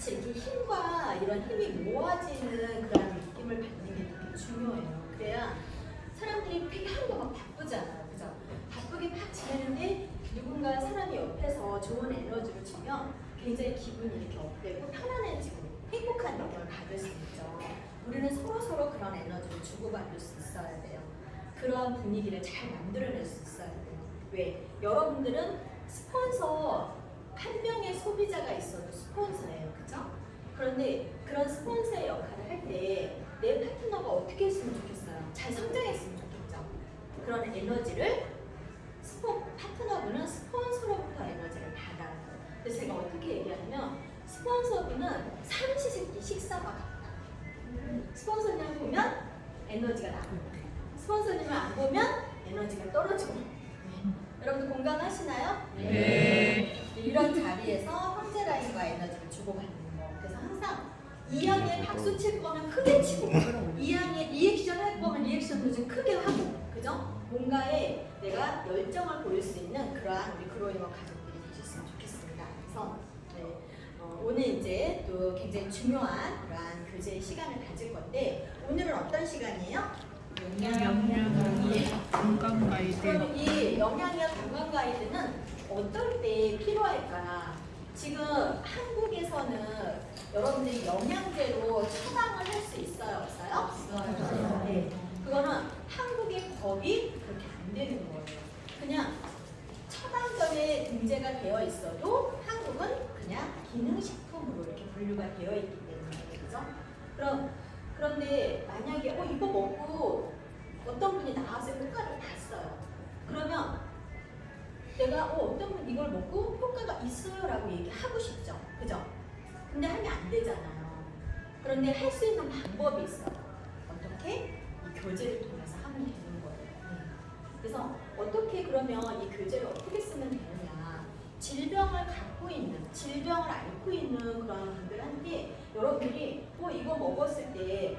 같이 이렇게 힘과 이런 힘이 모아지는 그런 느낌을 받는 게 되게 중요해요. 그래야 사람들이 되게 하루가 막 바쁘잖아요. 그죠? 바쁘게 막 지내는데 누군가 사람이 옆에서 좋은 에너지를 주면 굉장히 기분이 이렇게 업되고 편안해지고 행복한 느낌을 받을 수 있죠. 우리는 서로 그런 에너지를 주고받을 수 있어야 돼요. 그런 분위기를 잘 만들어낼 수 있어야 돼요. 왜? 여러분들은 스폰서 한 명의 소비자가 있어도 스폰서예요. 그죠? 그런데 그런 스폰서의 역할을 할 때 내 파트너가 어떻게 했으면 좋겠어요? 잘 성장했으면 좋겠죠. 그런 에너지를 파트너분은 스폰서로부터 에너지를 받아요. 그래서 제가 어떻게 얘기하냐면 스폰서분은 삼시세끼 식사가 같다. 스폰서님을 보면 에너지가 나고 스폰서님을 안 보면 에너지가 떨어지고. 여러분들 공감하시나요? 네. 이런 자리에서 황제라인과 에너지를 주고받는 거. 그래서 항상 이양에 박수 칠 거면 크게 치고 이양에 리액션 할 거면 리액션도 좀 크게 하고, 그죠? 뭔가에 내가 열정을 보일 수 있는 그러한 우리 그로이머 가족들이 되셨으면 좋겠습니다. 그래서 오늘 이제 또 굉장히 중요한 그러한 교제의 시간을 가질 건데 오늘은 어떤 시간이에요? 영양학 건강 가이드. 그럼 이 영양이학 건강 가이드는 어떨 때 필요할까? 지금 한국에서는 여러분들이 영양제로 처방을 할 수 있어요? 없어요? 없어요. 네. 그거는 한국의 법이 그렇게 안 되는 거예요. 그냥 처방전에 등재가 되어 있어도 한국은 그냥 기능식품으로 이렇게 분류가 되어 있기 때문에, 그죠? 그런데 만약에 이거 먹고 어떤 분이 나와서 효과를 봤어요. 그러면 내가 어떤 분 이걸 먹고 효과가 있어요 라고 얘기하고 싶죠. 그죠? 근데 하면 안 되잖아요. 그런데 할 수 있는 방법이 있어요. 어떻게? 이 교재를 통해서 하면 되는 거예요. 그래서 어떻게 그러면 이 교재를 어떻게 쓰면 되느냐. 질병을 갖고 있는, 질병을 앓고 있는 그런 분들한테 여러분들이 이거 먹었을 때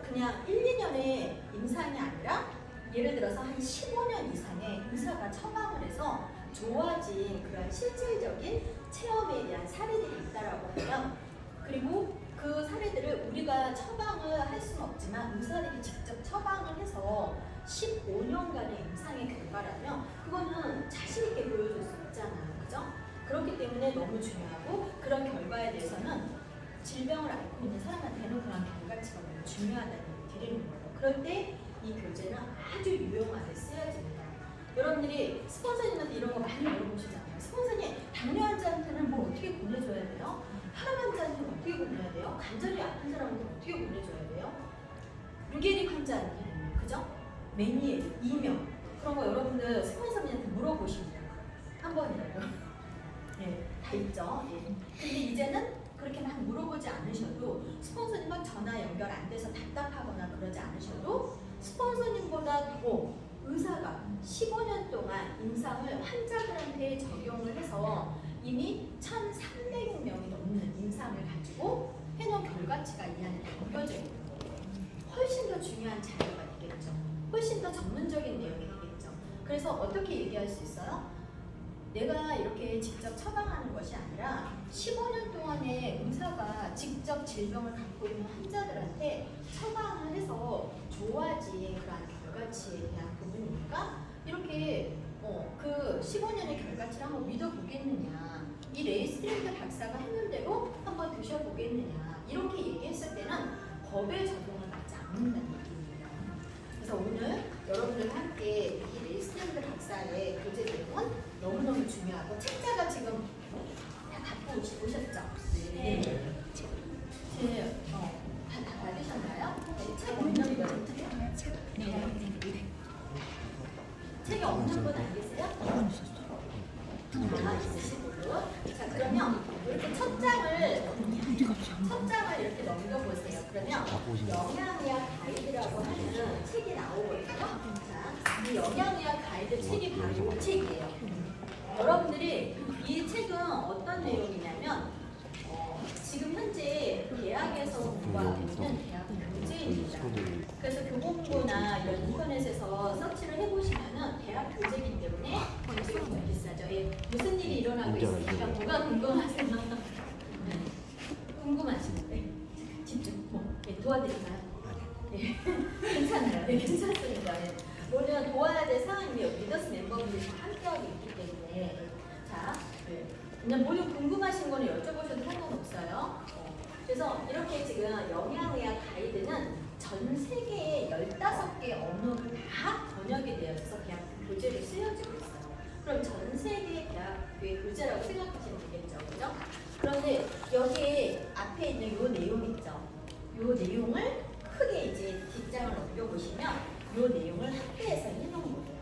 그냥 1, 2년의 임상이 아니라 예를 들어서 한 15년 이상의 의사가 처방을 해서 좋아진 그런 실질적인 체험에 대한 사례들이 있다라고 하면, 그리고 그 사례들을 우리가 처방을 할 수는 없지만 의사들이 직접 처방을 해서 15년간의 임상의 결과라면 그거는 자신 있게 보여줄 수 있잖아요. 그죠? 그렇기 때문에 너무 중요하고 그런 결과에 대해서는 질병을 앓고 있는 사람한테는 그런 결과치가 너무 중요하다는 얘기 드리는 거예요. 그럴 때 이 교재는 아주 유용하게 쓰여집니다. 여러분들이 스폰서님한테 이런 거 많이 물어보시잖아요. 스폰서님, 당뇨 환자한테는 뭐 어떻게 보내줘야 돼요? 혈압 환자한테는 어떻게 보내야 돼요? 관절이 아픈 사람한테 어떻게 보내줘야 돼요? 루게릭 환자한테는, 그죠? 메니에드, 이명, 그런 거 여러분들 스폰서님한테 물어보십니다. 한 번이라도. 네, 다 있죠. 예. 근데 이제는 그렇게 막 물어보지 않으셔도, 스폰서님과 전화 연결 안 돼서 답답하거나 그러지 않으셔도 스폰서님보다 더 의사가 15년 동안 임상을 환자들한테 적용을 해서 이미 1,300명이 넘는 임상을 가지고 해놓은 결과치가 이 안에 담겨져 있는 거예요. 훨씬 더 중요한 자료가 되겠죠. 훨씬 더 전문적인 내용이 되겠죠. 그래서 어떻게 얘기할 수 있어요? 내가 이렇게 직접 처방하는 것이 아니라 15년 동안의 의사가 직접 질병을 갖고 있는 환자들한테 처방을 해서 좋아진 그런 결과치에 대한 부분이니까 이렇게 그 15년의 결과치를 한번 믿어보겠느냐, 이 레이스트레이트 박사가 했는 대로 한번 드셔보겠느냐, 이렇게 얘기했을 때는 법의 적용을 받지 않는다는 얘기입니다. 그래서 오늘 여러분들과 함께 이 레이스트레이트 박사의 교재 내용은 너무너무 중요하고, 책자가 지금 다 갖고 오셨죠? 네. 다 받으셨나요? 책 없는 분? 책이 없는 분 안 계세요? 있으시고. 자, 그러면 이렇게 첫 장을 이렇게 넘겨보세요. 그러면 영양의학 가이드라고 하는 책이 나오거든요. 자, 이 영양의학 가이드 책이 바로 이 책이에요. 여러분들이 이 책은 어떤 내용이냐면 지금 현재 대학에서 공부하고 있는 대학 교재입니다. 그래서 교보문고나 이런 인터넷에서 서치를 해보시면은 대학 교재이기 때문에 가격이 비싸죠. 무슨 일이 일어나고 있으니까 뭐가 궁금하세요? 도와드릴까요? 네. 괜찮아요. 네, 괜찮습니다. 네. 오늘 도와야 될 상황이 리더스 멤버분들이 다 함께하고 있기 때문에 자, 네. 그냥 모두 궁금하신 거는 여쭤보셔도 상관없어요. 그래서 이렇게 지금 영양의학 가이드는 전 세계에 15개 언어로 다 번역이 되어 있어서 그냥 교재로 쓰여지고 있어요. 그럼 전 세계 대학교의 교재라고 생각하시면 되겠죠. 그죠? 그런데 여기 앞에 있는 요 내용 있죠. 요 내용을 크게 이제 뒷장을 넘겨보시면 요 내용을 학교에서 해놓은 거예요.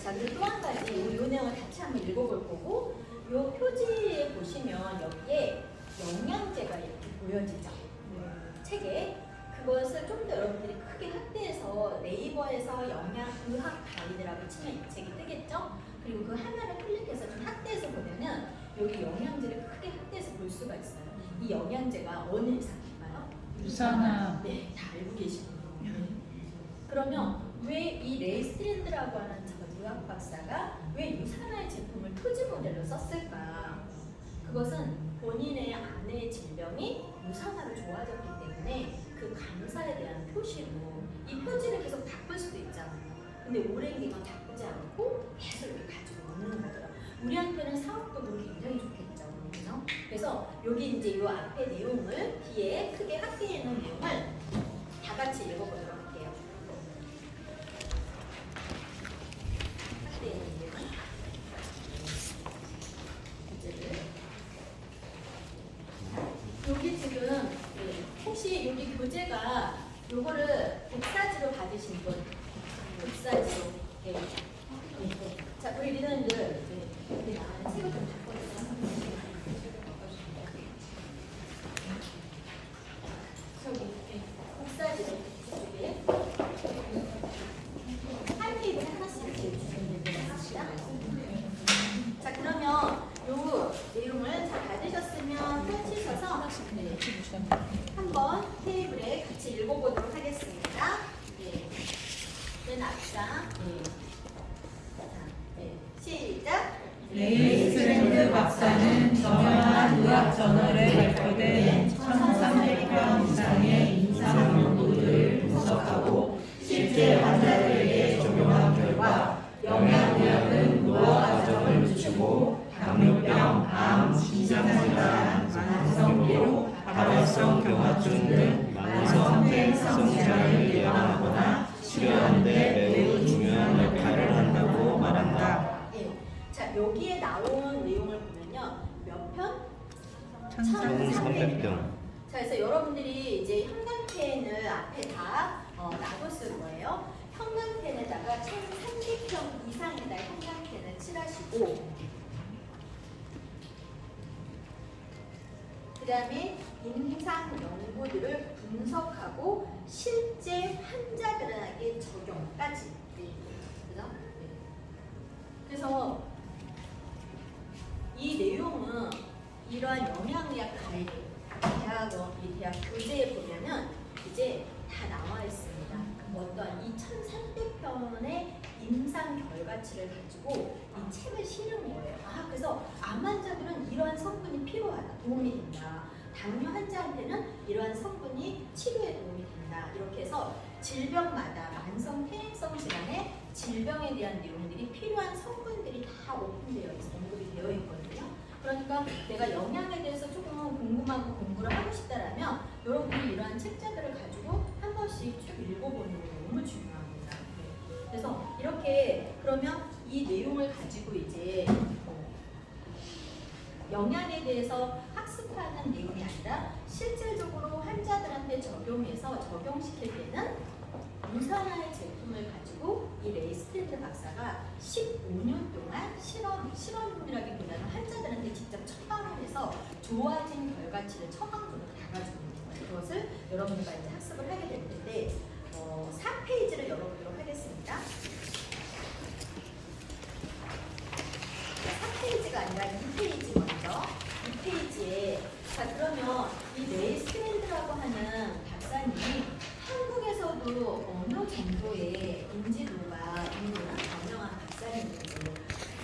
자, 그리고 또 한 가지 요 내용을 같이 한번 읽어볼 거고 요 표지에 보시면 여기에 영양제가 이렇게 보여지죠. 책에 그것을 좀 더 여러분들이 크게 학대해서 네이버에서 영양의학 가이드라고 치면 이 책이 뜨겠죠. 그리고 그 하나를 클릭해서 좀 학대해서 보면은 여기 영양제를 크게 학대해서 볼 수가 있어요. 이 영양제가 어느 이상인가요? 유산화. 네, 다 알고 계시군요. 그러면 왜 이 레이스트랜드라고 하는 저 의학 박사가 왜 유산화의 제품을 토지 모델로 썼을까? 그것은 본인의 아내의 질병이 유산화로 좋아졌기 때문에 그 감사에 대한 표시로 이 표지를 계속 바꿀 수도 있잖아요. 근데 오랜 기간 바꾸지 않고 계속 이렇게 가지고 오는 거더라고요. 우리한테는 사업적으로 굉장히 좋겠죠. 그죠? 그래서 여기 이제 요 앞에 내용을 뒤에 크게 학기에 있는 내용을 다 같이 읽어보도록 할게요. 학기에 있는 내용. 여기 지금 혹시 여기 교재가 요거를 복사지로 받으신 분, 복사지로. 자, 우리 리더님들 여기 나가는 책을 좀 바꿔주세요. 저기 복사지로 이쪽에 한 페이지 하나씩 이렇게 주시면 됩니다. 자, 그러면 요 내용을 잘 받으셨으면 펼치셔서 한번 테이블에 같이 읽어보도록 하겠습니다. 네. 맨 앞장. 네. 자, 네. 시작. 레이스트랜드 박사는 저명한 의학 저널에 발표된 1300편 이상의 임상 연구들을 분석하고 실제 환자들에게 적용한 결과 영양의학은 노화 과정을 늦추고 당뇨병, 암, 신장질환, 만성피로, 다발성 경화증 등 만성 폐행성 질환을 예방하거나 치료하는 데 매우 중요한 역할을 한다고 말한다. 네. 자, 여기에 나온 내용을 보면요. 몇 편? 1300편. 자, 그래서 여러분들이 이제 형광펜을 앞에 다 놔뒀을 거예요. 형광펜에다가 1300편 이상에다 형광펜을 칠하시고 그 다음에 임상 연구들을 분석하고 실제 환자들에게 적용까지. 네. 그죠? 네. 그래서 이 내용은 이러한 영양의학 가이드 이 대학 교재에 보면은 이제 다 나와 있습니다. 어떤 이 1300편의 임상 결과치를 가지고 이 책을 실은 거예요. 아, 그래서 암 환자들은 이러한 성분이 필요하다, 도움이 된다. 당뇨 환자한테는 이러한 성분이 치료에 도움이 된다. 이렇게 해서 질병마다 만성 폐행성 질환의 질병에 대한 내용들이 필요한 성분들이 다 오픈되어 있어, 언급이 되어 있거든요. 그러니까 내가 영양에 대해서 조금 궁금하고 공부를 하고 싶다라면 여러분이 이러한 책자들을 가지고 한 번씩 쭉 읽어보는 게 너무 중요합니다. 네. 그래서 이렇게 그러면 이 내용을 가지고 이제 영양에 대해서 학습하는 내용이 아니라 실질적으로 환자들한테 적용시킬 때는 유산화의 제품을 가지고 이 레이스트랜드 박사가 15년 동안 실험이라기보다는 환자들한테 직접 처방을 해서 좋아진 결과치를 처방적으로 달아주는 거예요. 그것을 여러분들과 이제 학습을 하게 될 텐데 4페이지를 열어보도록 하겠습니다. 4페이지가 아니라 2페이지 먼저 2페이지에 자, 그러면 이 레이스트랜드라고 하는 박사님이 한국에서도 어느 정도의 인지도가 있는 유명한 박사님이고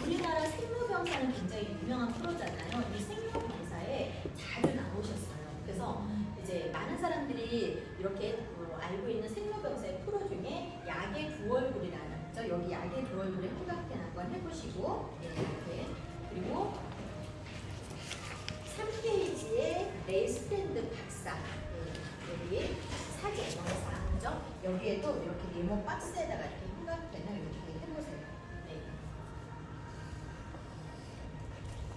우리나라 생로병사는 굉장히 유명한 프로잖아요. 이 생로병사에 자주 나오셨어요. 그래서 그래서 이제 많은 사람들이 이렇게 알고 있는 생로병사의 프로 중에 약의 두얼굴이라는 거죠. 여기 약의 두얼굴의 삼각형 한번 해보시고 이렇게 그리고 3페이지에 레이스트랜드 박사 여기 사진 영상 그죠? 여기에도 이렇게 네모 박스에다가 이렇게 삼각형을 이렇게 해보세요. 네.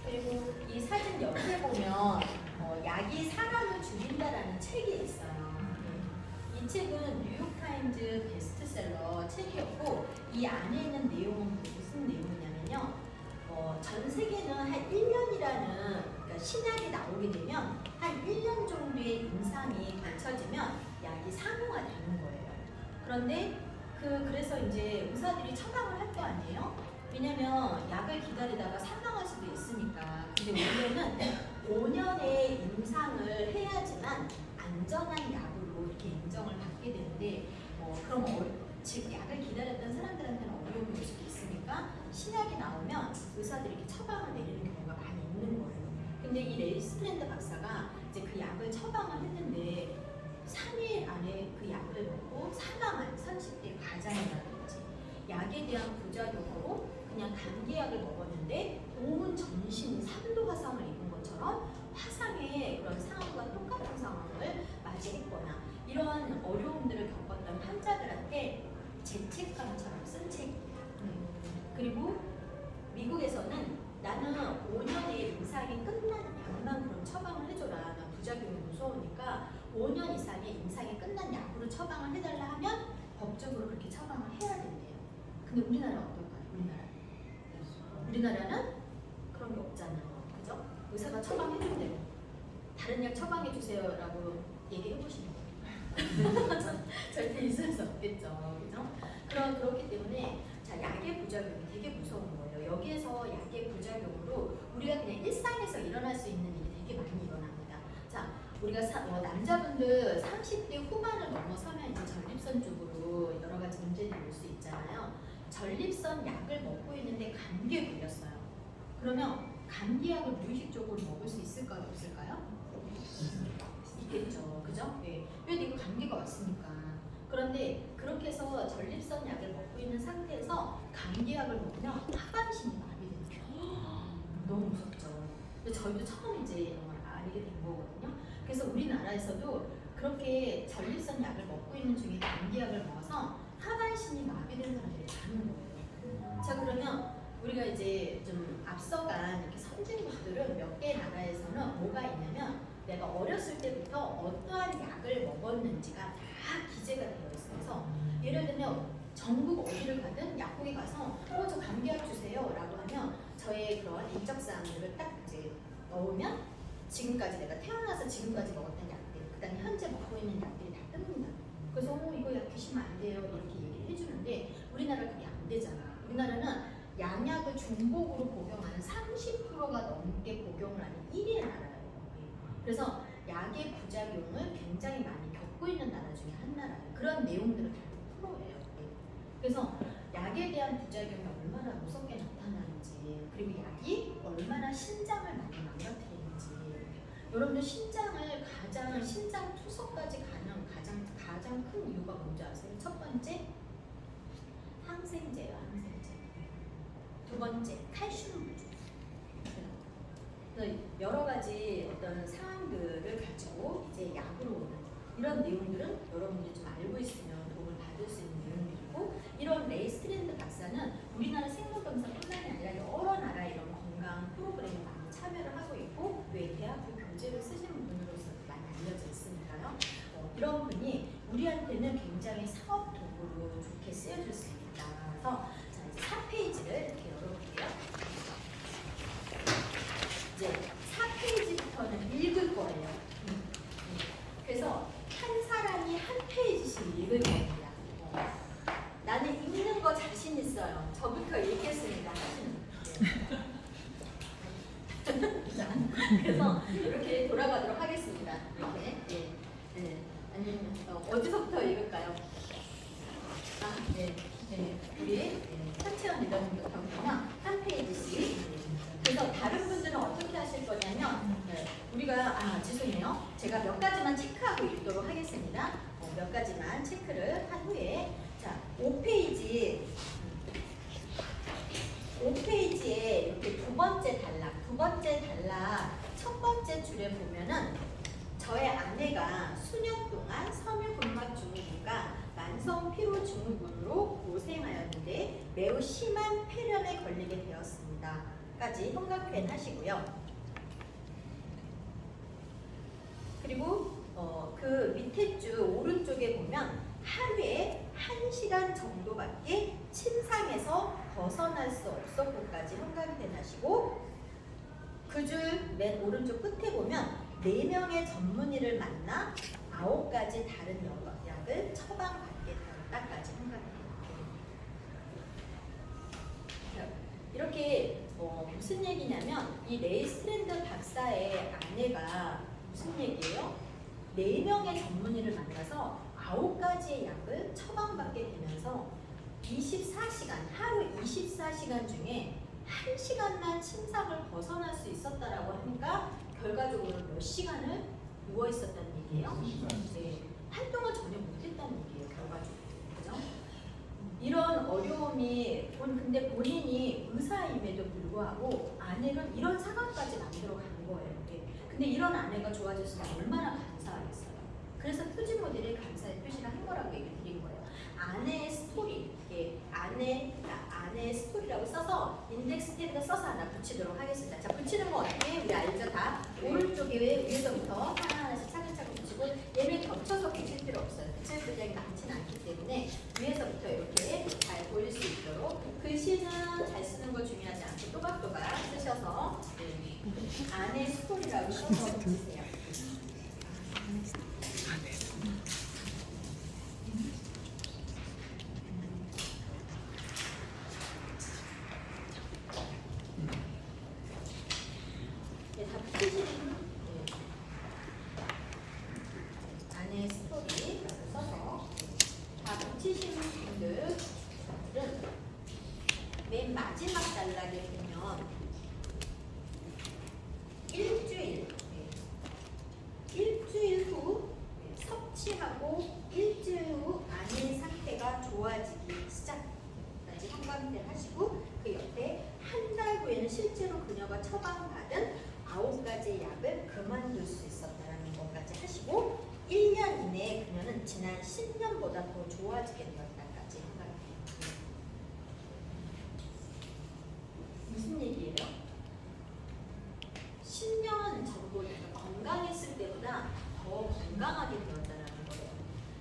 그리고 이 사진 옆에 보면 약이 사람을 죽인다라는 책이 있어요. 이 책은 뉴욕타임즈 베스트셀러 책이었고 이 안에 있는 내용은 무슨 내용이냐면요. 전 세계는 한 1년이라는 그러니까 신약이 나오게 되면 한 1년 정도의 임상이 거쳐지면 약이 상용화되는 거예요. 그런데 그래서 이제 의사들이 처방을 할 거 아니에요? 왜냐면 약을 기다리다가 사망할 수도 있으니까. 근데 원래는 5년의 임상을 해야지만 안전한 약으로 이렇게 인정을 받게 되는데 그럼 즉 약을 기다렸던 사람들한테는 어려움이 올 수도 있으니까 신약이 나오면 의사들이 이렇게 처방을 내리는 경우가 많이 있는 거예요. 근데 이 레이스트랜드 박사가 이제 그 약을 처방을 했는데 3일 안에 그 약을 먹고 사망한 30대 가장이라든지 약에 대한 부작용으로 그냥 감기약을 먹었는데 온 전신이 3도 화상을 입은 것처럼 화상의 그런 상황과 똑같은 상황을 맞이했거나 이런 어려움들을 겪었던 환자들한테 죄책감처럼 쓴 책이에요. 그리고 미국에서는 나는 5년의 임상이 끝난 약만 그럼 처방을 해줘라. 난 부작용이 무서우니까 5년 이상의 임상이 끝난 약으로 처방을 해달라 하면 법적으로 그렇게 처방을 해야 된대요. 근데 우리나라는 어떨까요? 우리나라는 그런 게 없잖아요. 그죠? 의사가 처방해준대요. 다른 약 처방해주세요라고 얘기해보시는 거예요. 절대 있을 수 없겠죠. 그죠? 그렇기 때문에 자, 약의 부작용이 되게 무서운 거예요. 여기에서 약의 부작용으로 우리가 그냥 일상에서 일어날 수 있는 일이 되게 많이 일어납니다. 자, 우리가 남자분들 30대 후반을 넘어서면 이제 전립선 쪽으로 여러 가지 문제들이 올 수 있잖아요. 전립선 약을 먹고 있는데 감기에 걸렸어요. 그러면 감기약을 무의식적으로 먹을 수 있을까요? 없을까요? 있겠죠. 그죠? 네. 왜 내가 감기가 왔으니까. 그런데 그렇게 해서 전립선 약을 먹고 있는 상태에서 감기약을 먹으면 하반신이 마비돼요. 너무 무섭죠. 근데 저희도 처음 이제 이런 걸 알게 된 거거든요. 그래서 우리나라에서도 그렇게 전립선 약을 먹고 있는 중에 감기약을 먹어서 하반신이 마비된 사람들이 많은 거예요. 자, 그러면 우리가 이제 좀 앞서간 이렇게 선진국들은 몇 개 나라에서는 뭐가 있냐면 내가 어렸을 때부터 어떠한 약을 먹었는지가 다 기재가 되어 있어요. 그래서 예를 들면 전국 어디를 가든 약국에 가서 저 감기약 주세요 라고 하면 저의 그런 인적사항들을 딱 이제 넣으면 지금까지 내가 태어나서 지금까지 먹었던 약들 그 다음에 현재 먹고 있는 약들이 다 뜹니다. 그래서 이거 약 드시면 안 돼요 이렇게 얘기를 해주는데 우리나라는 그게 안 되잖아. 우리나라는 양약을 중복으로 복용하는 30%가 넘게 복용을 하는 1위의 나라예요. 그래서 약의 부작용을 굉장히 많이 겪고 있는 나라 중에 한 나라예요. 그런 내용들을 다 풀어예요. 그래서 약에 대한 부작용이 얼마나 무섭게 나타나는지 그리고 약이 얼마나 신장을 많이 망가뜨리는지 여러분들 신장 투석까지 가는 가장 큰 이유가 뭔지 아세요? 첫 번째 항생제예요. 항생제. 두 번째 칼슘 부족. 여러 가지 어떤 상황들을 가지고 이제 약으로 오는 이런 내용들은 여러분들이 좀 알고 있으면 도움을 받을 수 있는 내용들이고 이런 레이스트랜드 박사는 우리나라 생로병사뿐만이 아니라 여러 나라 이런 건강 프로그램에 많이 참여를 하고 있고 왜 대학교 교재를 쓰시는 분으로서 많이 알려져 있으니까요. 이런 분이 우리한테는 굉장히 사업 도구로 좋게 쓰여질 수 있다. 그래서 자, 이제 4페이지를 이렇게 열어볼게요. 이제 4페이지부터는 읽을 거예요. 그래서 한 사람이 한 페이지씩 읽을 겁니다. 나는 읽는 거 자신 있어요. 저부터 읽겠습니다. 그래서 이렇게 돌아가도록 하겠습니다. 이렇게. 아니면 어디서부터 읽을까요? 우리 한채원 리더님부터 그러면 한 페이지씩. 그래서 다른 분들은 어떻게 하실 거냐면 네, 우리가 죄송해요. 제가 몇 가지만 체크하고 읽도록 하겠습니다. 몇 가지만 체크를 한 후에 자 5페이지에 이렇게 두 번째 단락 첫 번째 줄에 보면은 저의 아내가 수년 동안 섬유근막 증후군과 만성 피로 증후군으로 고생하였는데 매우 심한 폐렴에 걸리게 되었습니다. 까지 형광펜 하시고요. 그리고 그 밑에 줄 오른쪽에 보면 하루에 1시간 정도밖에 침상에서 벗어날 수 없었고까지 형광펜 하시고 그 줄 맨 오른쪽 끝에 보면 4명의 전문의를 만나 9가지 다른 약을 처방받게 되었다까지 형광펜. 이렇게 무슨 얘기냐면 이 레이스트랜드 박사의 아내가 무슨 얘기예요? 4명의 전문의를 만나서 9가지의 약을 처방받게 되면서 24시간, 하루 24시간 중에 1시간만 침상을 벗어날 수 있었다라고 하니까 결과적으로 몇 시간을 누워 있었다는 얘기예요? 네, 활동을 전혀 못했다는 얘기예요, 결과적으로. 그죠? 이런 어려움이 근데 본인이 의사임에도 불구하고 아내는 이런 상황까지 만들어 간 거예요. 네. 근데 이런 아내가 좋아졌으면 얼마나 감사하겠어요. 그래서 표지 모델에 감사의 표시를 한 거라고 얘기 드린 거예요. 아내의 스토리, 아내의 스토리라고 써서 인덱스 탭에다 써서 하나 붙이도록 하겠습니다. 자, 붙이는 거 어떻게? 우리 알죠? 다 오른쪽에 위에서부터 하나하나씩 차근차근 붙이고 얘는 겹쳐서 붙일 필요 없어요. 붙일 분량이 많지는 않기 때문에 위에서부터 이렇게 잘 보일 수 있도록 글씨는 잘 쓰는 거 중요하지 않고 또박또박 쓰셔서 아내 스토리라고 써서 붙이세요. 네, 다 붙이시는 아내 스토리라고 써서 다 붙이시는 분들은 맨 마지막 단락에 보면 일주일 후 섭취하고 일주일 후 아내의 상태가 좋아지기 시작까지 형광펜 하시고 그 옆에 한 달 후에는 실제로 그녀가 처방받은 9가지 약을 그만둘 수 있었다는 것까지 하시고 1년 이내에 그녀는 지난 10년보다 더 좋아지게 되었다까지 형광펜. 무슨 얘기예요? 10년 전보다 건강했을 때보다 더 건강하게 되었다는 거예요.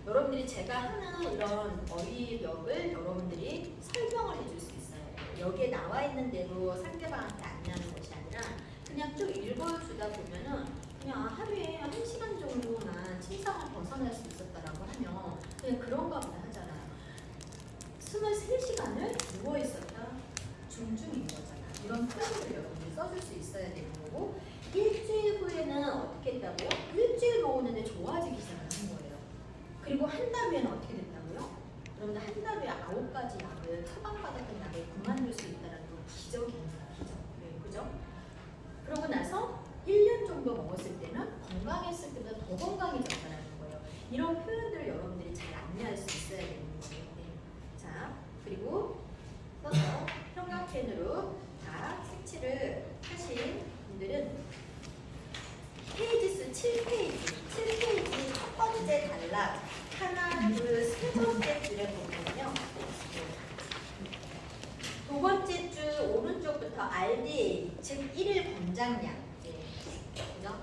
여러분들이 제가 하는 이런 어휘력을 여러분들이 설명을 해줄 수 있어요. 여기에 나와 있는 대로 상대방한테 안내하는 것이 아니라 그냥 쭉 읽어주다 보면은 그냥 하루에 1시간 정도만 침상을 벗어날 수 있었다라고 하면 그냥 그런가 보다 하잖아요. 23시간을 누워있었다 중증인 거잖아. 이런 표현을 여러분들이 써줄 수 있어야 되는 거고 일주일 후에는 어떻게 했다고요? 일주일 먹었는데 좋아지기 시작하는 거예요. 그리고 한 달 후에는 어떻게 됐다고요? 여러분들 한 달 후에 9가지 약을 처방받았던 약을 그만둘 수 있다는 건 기적입니다. 기적. 네, 그죠? 그러고 나서 1년 정도 먹었을 때는 건강했을 때보다 더 건강해졌다는 거예요. 이런 표현들을 여러분들이 잘 안내할 수 있어야 되는 거예요. 네. 자, 그리고 써서 형광펜으로 다 색칠을 하신 분들은 페이지 수 7페이지 첫 번째 단락 하나, 둘, 세 번째 줄에 보면요. 두 번째 줄 오른쪽부터 RDA, 즉 1일 권장량. 그죠?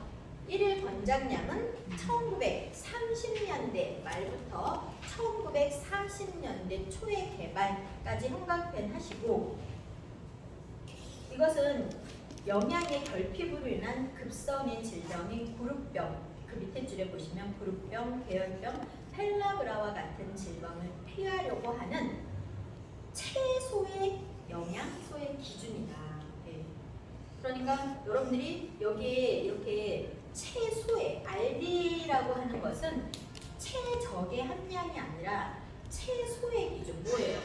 1일 권장량은 1930년대 말부터 1940년대 초에 개발까지 형광펜 하시고 이것은 영양의 결핍으로 인한 급성의 질병인 구루병, 그 밑에 줄에 보시면 구루병, 계열병, 펠라브라와 같은 질병을 피하려고 하는 최소의 영양소의 기준이다. 네. 그러니까 여러분들이 여기에 이렇게 최소의 RD라고 하는 것은 최적의 함량이 아니라 최소의 기준 뭐예요?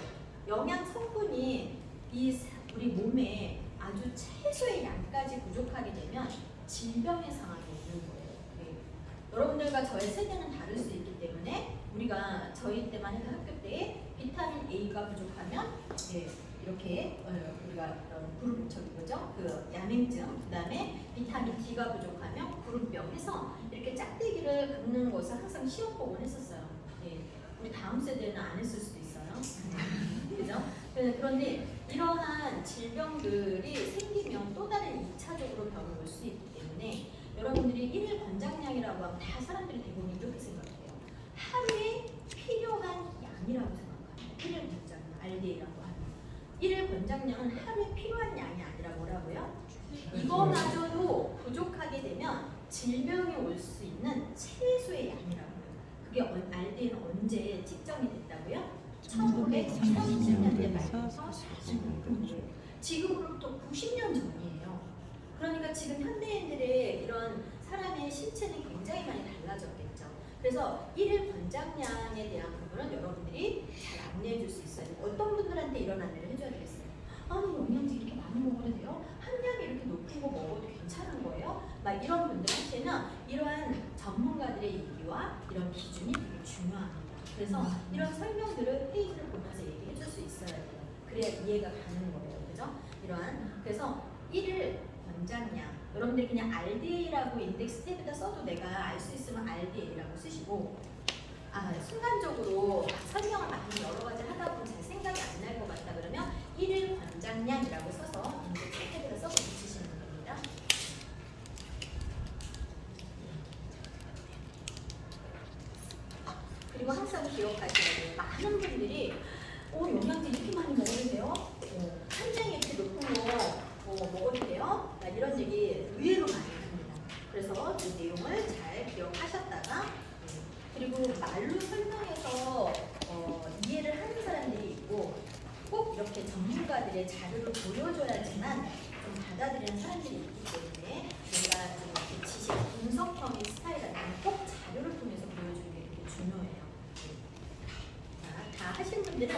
영양 성분이 우리 몸에 아주 최소의 양까지 부족하게 되면 질병의 상황이 있는 거예요. 네. 여러분들과 저의 세대는 다를 수 있기 때문에 우리가 저희 때만 해도 학교 때에 비타민 A가 부족하면 이렇게 우리가 그룹 뭐죠? 그 야맹증, 그다음에 비타민 D가 부족하면 구루병 해서 이렇게 짝대기를 긋는 것을 항상 시험 보곤 했었어요. 예. 우리 다음 세대는 안 했을 수도 있어요. 그죠? 그런데 이러한 질병들이 생기면 또 다른 2차적으로 병을 올 수 있기 때문에 여러분들이 일일 권장량이라고 하면 다 사람들이 대부분 이렇게 생각해요. 하루에 필요한 양이라고 생각합니다. 일일 권장량, RDA라고 하는. 일일 권장량은 하루에 필요한 양이 아니라 뭐라고요? 이거마저도 부족하게 되면 질병이 올 수 있는 최소의 양이라고요. 그게 RDA는 언제 측정이 됐다고요? 1930년대 말부터 40년대. 지금으로부터 90년 전이에요. 그러니까 지금 현대인들의 이런 사람의 신체는 굉장히 많이 달라졌겠죠. 그래서 일일 권장량에 대한 부분은 여러분들이 잘 안내해 줄 수 있어요. 어떤 분들한테 이런 안내를 해줘야 되겠어요? 아니 영양제 이렇게 많이 먹어도 돼요? 함량이 이렇게 높은 거 먹어도 괜찮은 거예요? 막 이런 분들한테는 이러한 전문가들의 얘기와 이런 기준이 되게 중요합니다. 그래서 이런 설명들을 페이지를 보면서 얘기해 줄 수 있어야 돼요. 그래야 이해가 가는 거예요. 그죠? 그래서 1일 권장량 여러분들이 그냥 RDA라고 인덱스 탭에다 써도 내가 알 수 있으면 RDA라고 쓰시고 순간적으로 설명을 많이 여러 가지 하다 보면 잘 생각이 안 날 것 같다 그러면 1일 권장량이라고 써서 인덱스 탭에다 써서 붙이시면 됩니다. 그리고 항상 기억하셔야 돼요. 많은 분들이 영양제 이렇게 많이 먹어도 돼요? 함량이 이렇게 높은 거 먹어도 돼요? 이런 얘기 의외로 많이 합니다. 그래서 이 내용을 잘 기억하셨다가 그리고 말로 설명해서 이해를 하는 사람들이 있고 꼭 이렇게 전문가들의 자료를 보여줘야지만 좀 받아들이는 사람들이 있기 때문에 제가 좀 이렇게 지식 분석형의 스타일 같은 꼭 자료를 통해서 보여주는 게 되게 중요해요. 다 하신 분들은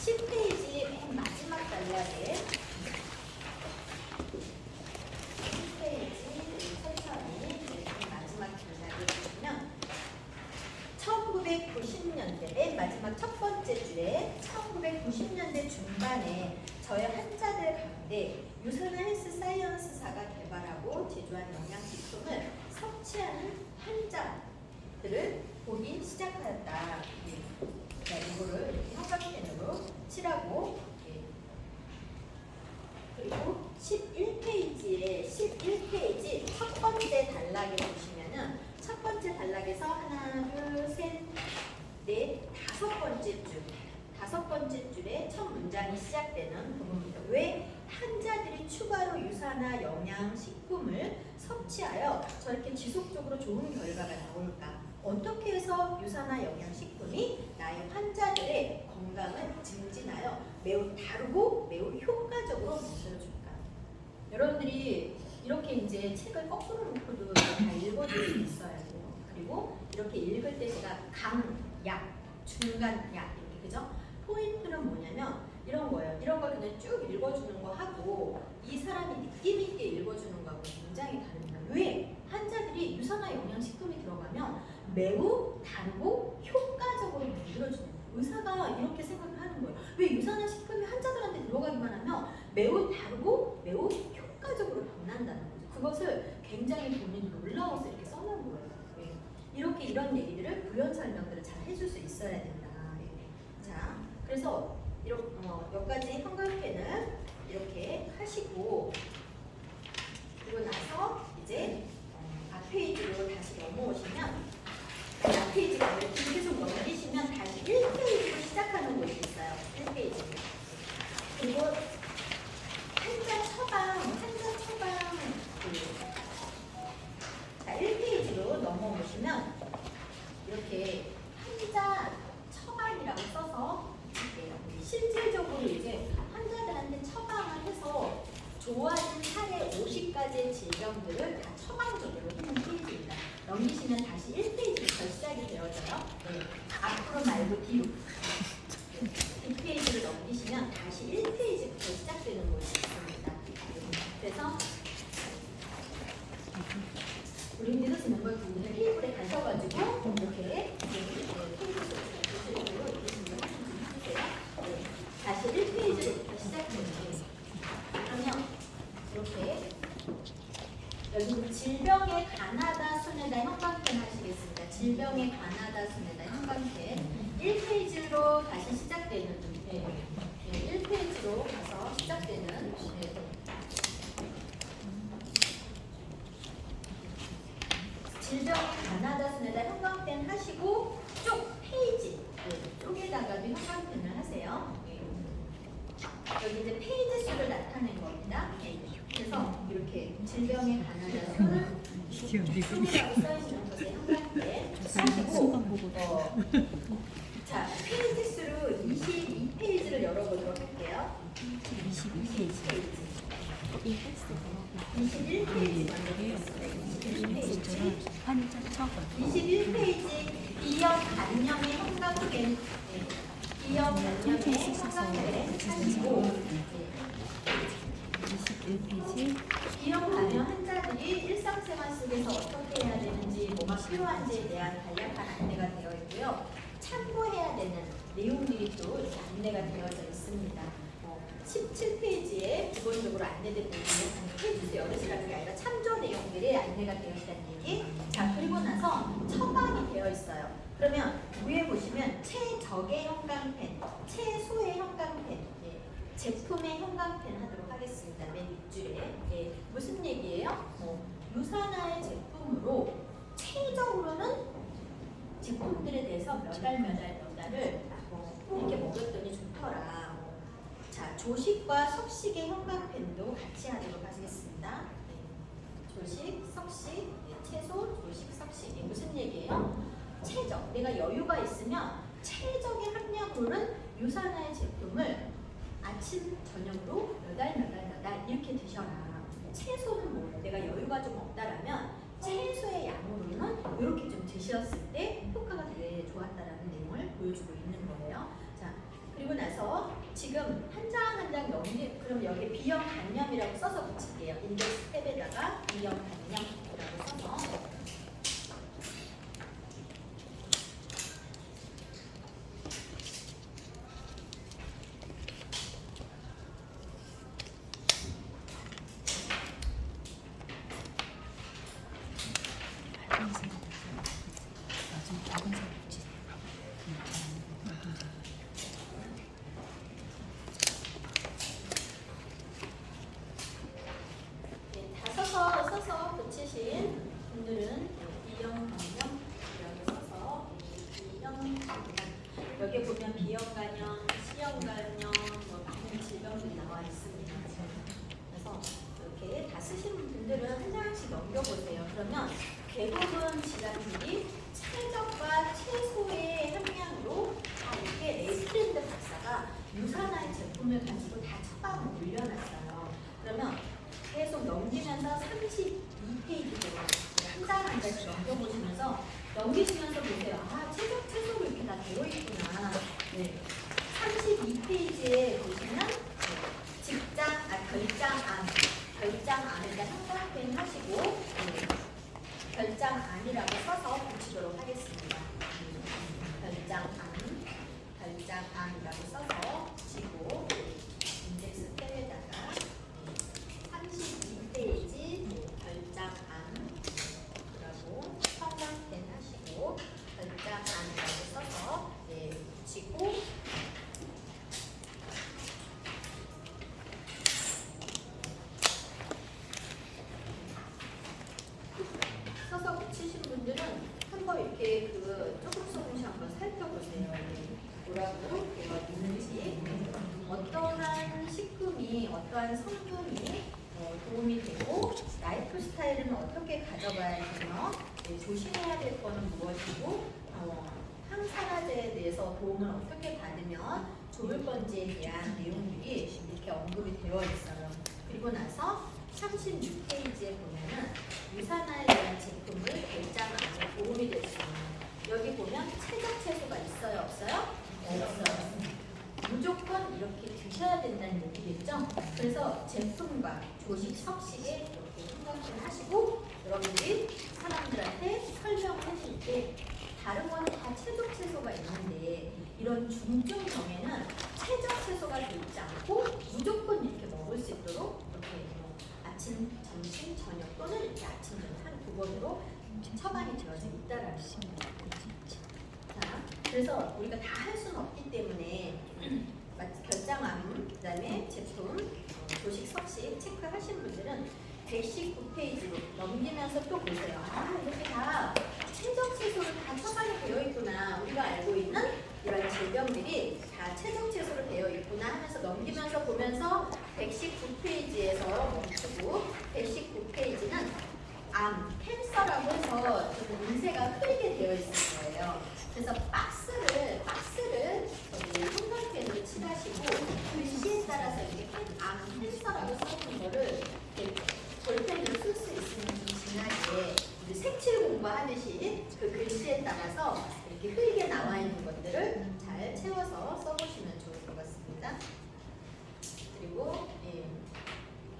10페이지 맨 마지막 단락에 10페이지 천천히 맨 마지막 단락에 보시면 1990년대 맨 마지막 첫 번째 줄에 1990년대 중반에 저희 환자들 가운데 유선화 헬스 사이언스사가 개발하고 제조한 영양식품을 섭취하는 환자들을 보기 시작하였다. 이거를 이렇게 형광펜으로 칠하고 그리고 11페이지에 11페이지 첫 번째 단락에 보시면은 첫 번째 단락에서 하나, 둘, 셋, 넷, 다섯 번째 줄에 첫 문장이 시작되는 부분입니다. 왜 환자들이 추가로 유산화 영양식품을 섭취하여 저렇게 지속적으로 좋은 결과가 나올까? 어떻게 해서 유산화 영양식품이 나의 환자들의 건강을 증진하여 매우 다르고 매우 효과적으로 만들어줄까? 여러분들이 이렇게 이제 책을 거꾸로 놓고도 다 읽어줄 수 있어야 돼요. 그리고 이렇게 읽을 때 제가 강, 약, 중간, 약 이렇게 그죠? 포인트는 뭐냐면 이런 거예요. 이런 걸 그냥 쭉 읽어주는 거 하고 이 사람이 느낌 있게 읽어주는 거하고 굉장히 다릅니다. 왜? 환자들이 유산화 영양식품이 들어가면 매우 다르고 효과적으로 만들어주는 거예요. 의사가 이렇게 생각을 하는 거예요. 왜 유산화 식품이 환자들한테 들어가기만 하면 매우 다르고 매우 효과적으로 변한다는 거죠. 그것을 굉장히 본인이 놀라워서 이렇게 써놓은 거예요. 네. 이렇게 이런 얘기들을 부연 설명들을 잘 해줄 수 있어야 된다. 네. 자, 그래서 여기까지 형광펜을 이렇게 하시고 그리고 나서 이제 앞 페이지로 다시 넘어오시면 앞 페이지가 이렇게 계속 넘기시면 다시 1페이지로 시작하는 곳이 있어요. 1페이지. 그리고 한자 처방 자 1페이지로 넘어오시면 이렇게 한자 처방이라고 써서 실질적으로 이제 환자들한테 처방을 해서 좋아진 사례 50가지의 질병들을 다 처방적으로 하는 페이지입니다. 넘기시면 다시 1페이지부터 시작이 되어져요. 네. 앞으로 말고 뒤로. 네. 2페이지를 넘기시면 다시 1페이지부터 시작되는 곳이 있습니다. 그래서 브랜디너스 멤버 분들 테이블에 가셔가지고 이렇게 다시 1페이지로부터 시작해주세요. 그러면 이렇게 여기 질병에 가나다 순에다 형광펜 하시겠습니다. 질병에 가나다 순에다 형광펜 1페이지로 다시 시작되는 1페이지로 가서 시작되는 질병에 가나다 순에다 형광펜 하시고 쪽 페이지 쪽에다가도 형광펜을 하세요. 여기 이제 페이지 수를 나타낸 겁니다. 그래서 이렇게 질병에 가나다 순을 쪽이라고 써있는 것에 형광펜 하시고 자 페이지 수로 22페이지를 열어보도록 할게요. 22페이지 21페이지 먼저 보겠습니다. 21페이지 비염 간염의 형광펜 비염 간염의 형광펜 하시고 21페이지 비염 간염 환자들이 일상생활 속에서 어떻게 해야 되는지 뭐가 필요한지에 대한 간략한 안내가 되어 있고요. 참고해야 되는 내용들이 또 이렇게 안내가 되어져 있습니다. 17페이지에 기본적으로 안내된 내용을 해주세요. 어르신이라는 게 아니라 참조 내용들이 안내가 되어 있다는 얘기. 자 그리고 나서 처방이 되어 있어요. 그러면 위에 보시면 최적의 형광펜, 최소의 형광펜, 제품의 형광펜 하도록 하겠습니다. 맨 윗줄에 무슨 얘기예요? 유산화의 제품으로 최적으로는 제품들에 대해서 몇 달을 이렇게 먹였더니 좋더라. 자, 조식과 석식의 형광펜도 같이 하도록 하겠습니다. 조식, 석식, 채소, 조식, 석식. 무슨 얘기예요? 최적. 내가 여유가 있으면 최적의 함량으로는 유산화의 제품을 아침, 저녁으로 몇 달 이렇게 드셔라. 채소는 뭐예요? 내가 여유가 좀 없다라면 채소의 양으로는 이렇게 좀 드셨을 때 효과가 되게 좋았다라는 내용을 보여주고 있는 거예요. 자, 그리고 나서 지금 한 장 한 장 넘기, 그럼 여기 비염 간염이라고 써서 붙일게요. 인덱스 탭에다가 비염 간염이라고 써서. 써서 붙이신 분들은 비염 간염이라고 써서 비염 간염 여기 보면 비염 간염, C형 간염 많은 질병들이 나와 있습니다. 그래서 이렇게 다 쓰신 분들은 한 장씩 넘겨보세요. 그러면 대부분 질환들이 최적과 최소의 함량으로 이렇게 레이스트랜드 박사가 유산화의 제품을 가지고 다 처방을 올려놨어요. 그러면 계속 넘기면서 32페이지로 한 장 한 장씩 넘겨보시면서 넘기시면서 보세요. 아, 최적 최소 이렇게 다 되어 있구나. 32페이지에 보시면 별장 안에다 형광펜 하시고 별장 안이라고 써서 붙이도록 하겠습니다. 별장 안이라고 써서 붙이고 인덱스 탭에다가 32페이지 별장 안이라고 형광펜 하시고 별장 안이라고 써서 붙이고 써서 붙이신 분들은 한번 이렇게 조금씩 한번 살펴보세요. 뭐라고 되어 있는지, 어떠한 식품이, 어떠한 성분이 도움이 되고, 라이프 스타일은 어떻게 가져가야 되며, 조심해야 될 거는 무엇이고, 항산화제에 대해서 도움을 어떻게 받으면 좋을 건지에 대한 내용들이 이렇게 언급이 되어 있어요. 그리고 나서 36페이지에 보면은 유산화에 대한 제품을 결장 안에 도움이 될 수 있는, 여기 보면 최적 채소가 있어요, 없어요? 없어요. 무조건 이렇게 드셔야 된다는 얘기겠죠? 그래서 제품과 조식, 석식에 이렇게 생각을 하시고 여러분들이 사람 부분으로 처방이 되어져 있다라는 거죠. 자, 그래서 우리가 다 할 수는 없기 때문에 결장암, 그다음에 제품, 조식, 석식 체크하신 분들은 119페이지로 넘기면서 또 보세요. 아, 이렇게 다 최적 채소로 다 처방이 되어 있구나. 우리가 알고 있는 이런 질병들이 다 최적 채소로 되어 있구나 하면서 넘기면서 보면서 119페이지에서 멈추고 119페이지는 암, 캔서라고 해서 좀 문세가 흐리게 되어 있을 거예요. 그래서 박스를 저기 형광펜으로 칠하시고 글씨에 따라서 이렇게 암, 캔서라고 써있는 거를 이렇게 볼펜으로 쓸 수 있으면 좀 진하게 우리 색칠 공부하듯이 그 글씨에 따라서 이렇게 흐리게 나와 있는 것들을 잘 채워서 써보시면 좋을 것 같습니다. 그리고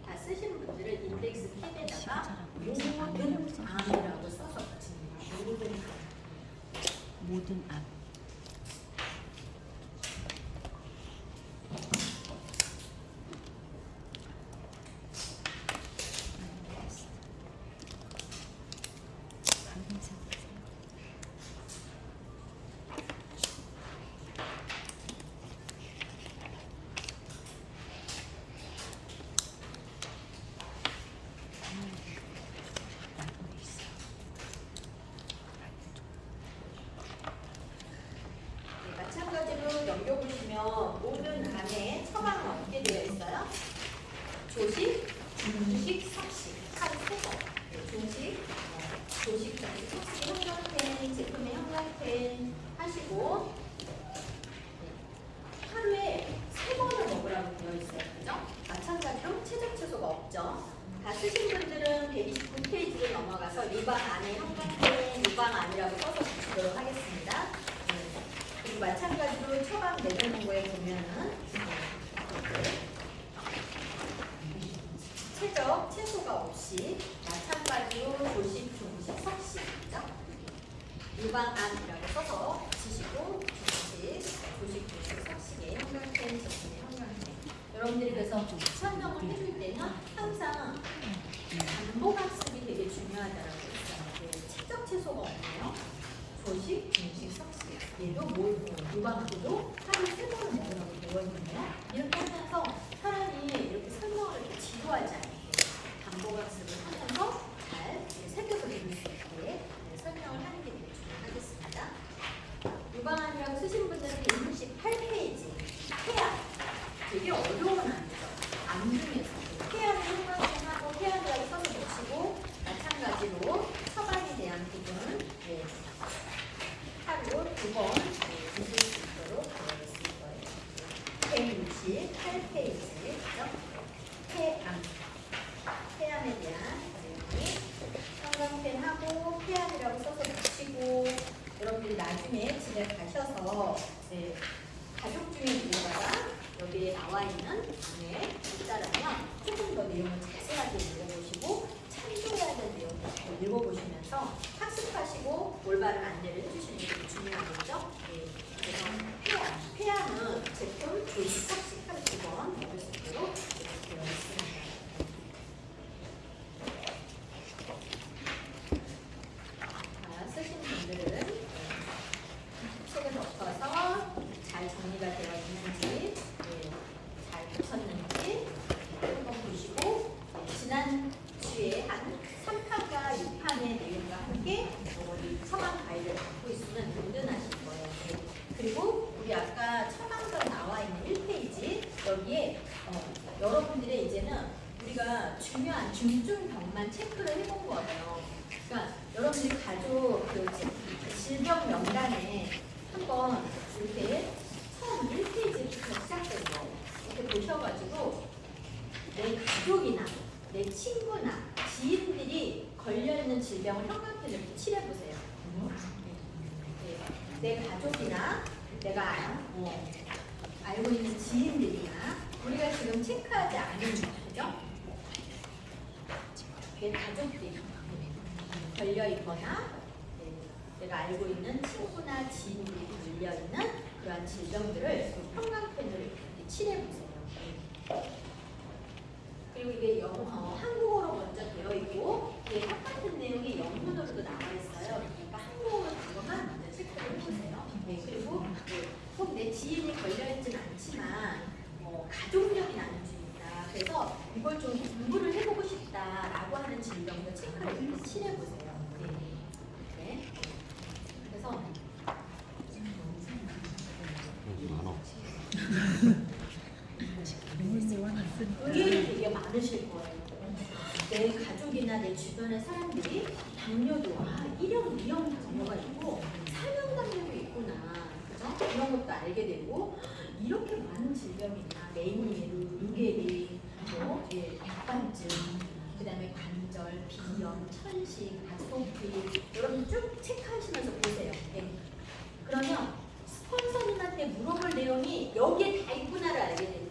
다 쓰시는 분들은 인덱스 탭에다가 모든 암이라고 써서 붙입니다. 모든 암. 모든 암. 마찬가지로 넘겨보시면 모든 암에 처방은 어떻게 되어 있어요? 조식, 중식, 석식 하루 3번. 조식, 석식, 형광펜, 제품의 형광펜 하시고 하루에 3번을 먹으라고 되어 있어요. 그죠? 마찬가지로 최적 채소가 없죠. 다 쓰신 분들은 129페이지로 넘어가서 유방 안에 형광펜, 유방 안이라고 써서 붙이도록 하겠습니다. 그리고 마찬가지로 처방 내려놓은 거에 보면은 최적 채소가 없이 마찬가지로 조식, 중식, 석식이죠. 유방암이라고 써서 붙이시고 조식, 중식, 석식의 형광펜, 제품의 형광펜. 여러분들이 그래서 설명을 해줄 때는 항상 반복 학습이 되게 중요하다고 했어요. 최적 채소가 없네요. 조식, 중식, 석식. 얘도 유방암도 하루 3번을 먹으라고 되어 있네요. 이렇게 하면서 사람이 이렇게 설명을 이렇게 지루하지 않게 반복 학습을 하면서 잘 새겨서 들을 수 있게 설명을 하는 게 되게 중요하겠습니다. 유방암이라고 쓰신 분들은 168페이지 폐암. 되게 어려운 암이죠. 암 중에서 폐암을 형광펜하고 폐암이라고 써서 붙이고 마찬가지로 처방에 대한 부분 하루 2번 드실 수 있도록 되어 있을 거예요. 168페이지 폐암에 대한 형광펜하고 폐암이라고 써서 붙이고 여러분들이 나중에 집에 가셔서 가족 중에 누군가가 여기에 나와 있는 안에 있다라면 조금 더 내용을 자세하게 읽어보시고 참조해야 될 내용을 잘 읽어보시면서 학습하시고 올바른 안내를 해주시는 게 되게 중요하겠죠? 그래서 폐암은 제품 조식, 석식 하루 2번 먹을 수 있도록 이렇게 되어 있습니다. 쓰신 분들은 책에 덮어서 잘 정리가 되어 있는지 잘 붙였는지 한번 보시고 지난 주에 한 3판과 6판의 내용과 함께 우리 처방 가이드를 갖고 있으면 든든하실 거예요. 그리고 우리 아까 처방서 나와 있는 1페이지 여기에 여러분들의 이제는 우리가 중요한 중증병만 체크를 해본 거예요. 그러니까 여러분들이 가족 그 질병 명단에 한번 이렇게 처음 1페이지부터 시작된 거 이렇게 보셔가지고 내 가족이나 내 친구나 지인들이 걸려있는 질병을 형광펜을 칠해보세요. 내 가족이나 내가 알고 있는 지인들이나 우리가 지금 체크하지 않은 그죠? 내 가족들이 걸려있거나 내가 알고 있는 친구나 지인들이 걸려있는 그러한 질병들을 형광펜으로 이렇게 칠해보세요. 그리고 이게 한국어로 먼저 되어 있고 이게 똑같은 내용이 영어 칠해보세요. 네. 그래서 의견이 되게 많으실 거예요. 내 가족이나 내 주변의 사람들이 당뇨도 1형, 2형 당뇨가 있고 3형 당뇨도 있구나. 그죠? 이런 것도 알게 되고 이렇게 많은 질병이 있나. 메니에르, 루게리, 백반증, 그 다음에 관절, 비염, 천식, 아토피 여러분 쭉 체크하시면서 보세요. 네. 그러면 스폰서님한테 물어볼 내용이 여기에 다 있구나를 알게 됩니다.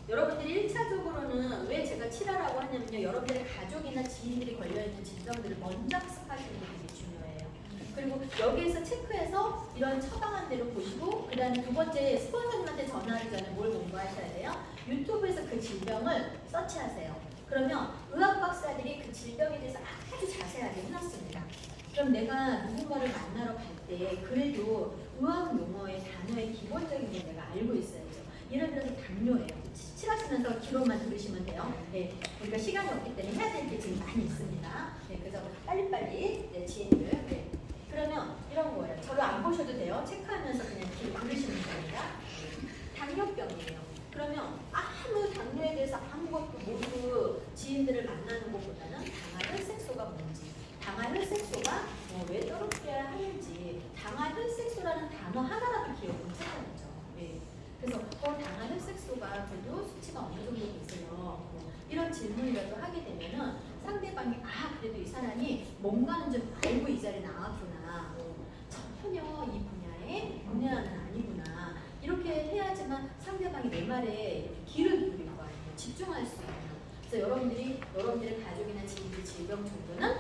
여러분들이 1차적으로는 왜 제가 치라라고 하냐면요. 여러분들의 가족이나 지인들이 걸려있는 질병들을 먼저 학습하시는 게 되게 중요해요. 그리고 여기에서 체크해서 이런 처방한 대로 보시고 그 다음에 두 번째 스폰서님한테 전화하기 전에 뭘 공부하셔야 돼요? 유튜브에서 그 질병을 서치하세요. 그러면 의학 박사들이 그 질병에 대해서 아주 자세하게 해놨습니다. 그럼 내가 누군가를 만나러 갈 때 그래도 의학 용어의 단어의 기본적인 걸 내가 알고 있어야죠. 예를 들어서 당뇨예요. 칠하시면서 기로만 들으시면 돼요. 네, 그러니까 시간이 없기 때문에 해야 될 게 지금 많이 있습니다. 네, 그래서 빨리빨리 네, 지인들. 네. 그러면 이런 거예요. 저를 안 보셔도 돼요. 체크하면서 그냥 귀로 들으시면 됩니다. 당뇨병이에요. 그러면 아무 당뇨에 대해서 아무것도 모르고 지인들을 만나는 것보다는 당화혈색소가 뭔지, 당화혈색소가 왜 떨어뜨려야 하는지, 당화혈색소라는 단어 하나라도 기억을 해야죠. 네. 그래서 당화혈색소가 그래도 수치가 어느 정도 있어요. 이런 질문이라도 하게 되면은 상대방이 그래도 이 사람이 뭔가는 좀 알고 이 자리에 나왔구나. 전혀 이 분야에 분야는 아니구나. 이렇게 해야지만 상대방이 내 말에 이렇게 귀를 기울일 거 아니에요. 집중할 수 있는. 그래서 여러분들의 가족이나 지인들 질병 정도는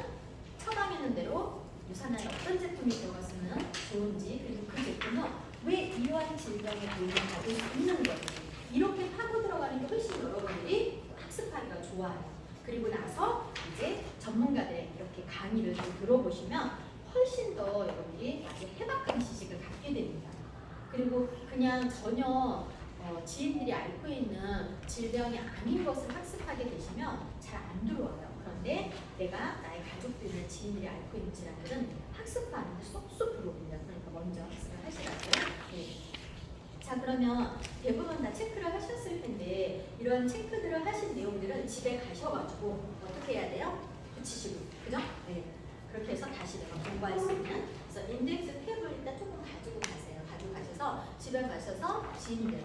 처방하는 대로 유산화에 어떤 제품이 들어갔으면 좋은지, 그리고 그 제품은 왜 이러한 질병에 도움을 받을 수 있는 건지 이렇게 파고 들어가는 게 훨씬 여러분들이 학습하기가 좋아요. 그리고 나서 이제 전문가들의 이렇게 강의를 좀 들어보시면 훨씬 더 여러분들이 아주 해박한 지식을 갖게 됩니다. 그리고 그냥 전혀 지인들이 앓고 있는 질병이 아닌 것을 학습하게 되시면 잘 안 들어와요. 그런데 내가 나의 가족들이나 지인들이 앓고 있는 질환들은 학습하는데 쏙쏙 들어옵니다. 그러니까 먼저 학습을 하시라고요. 네. 자, 그러면 대부분 다 체크를 하셨을 텐데 이런 체크들을 하신 내용들은 집에 가셔가지고 어떻게 해야 돼요? 붙이시고, 그죠? 네. 그렇게 해서 다시 내가 공부할 수 있는. 그래서 인덱스 탭을 일단 조금 가지고 가세요. 가지고 가셔서 집에 가셔서 지인들,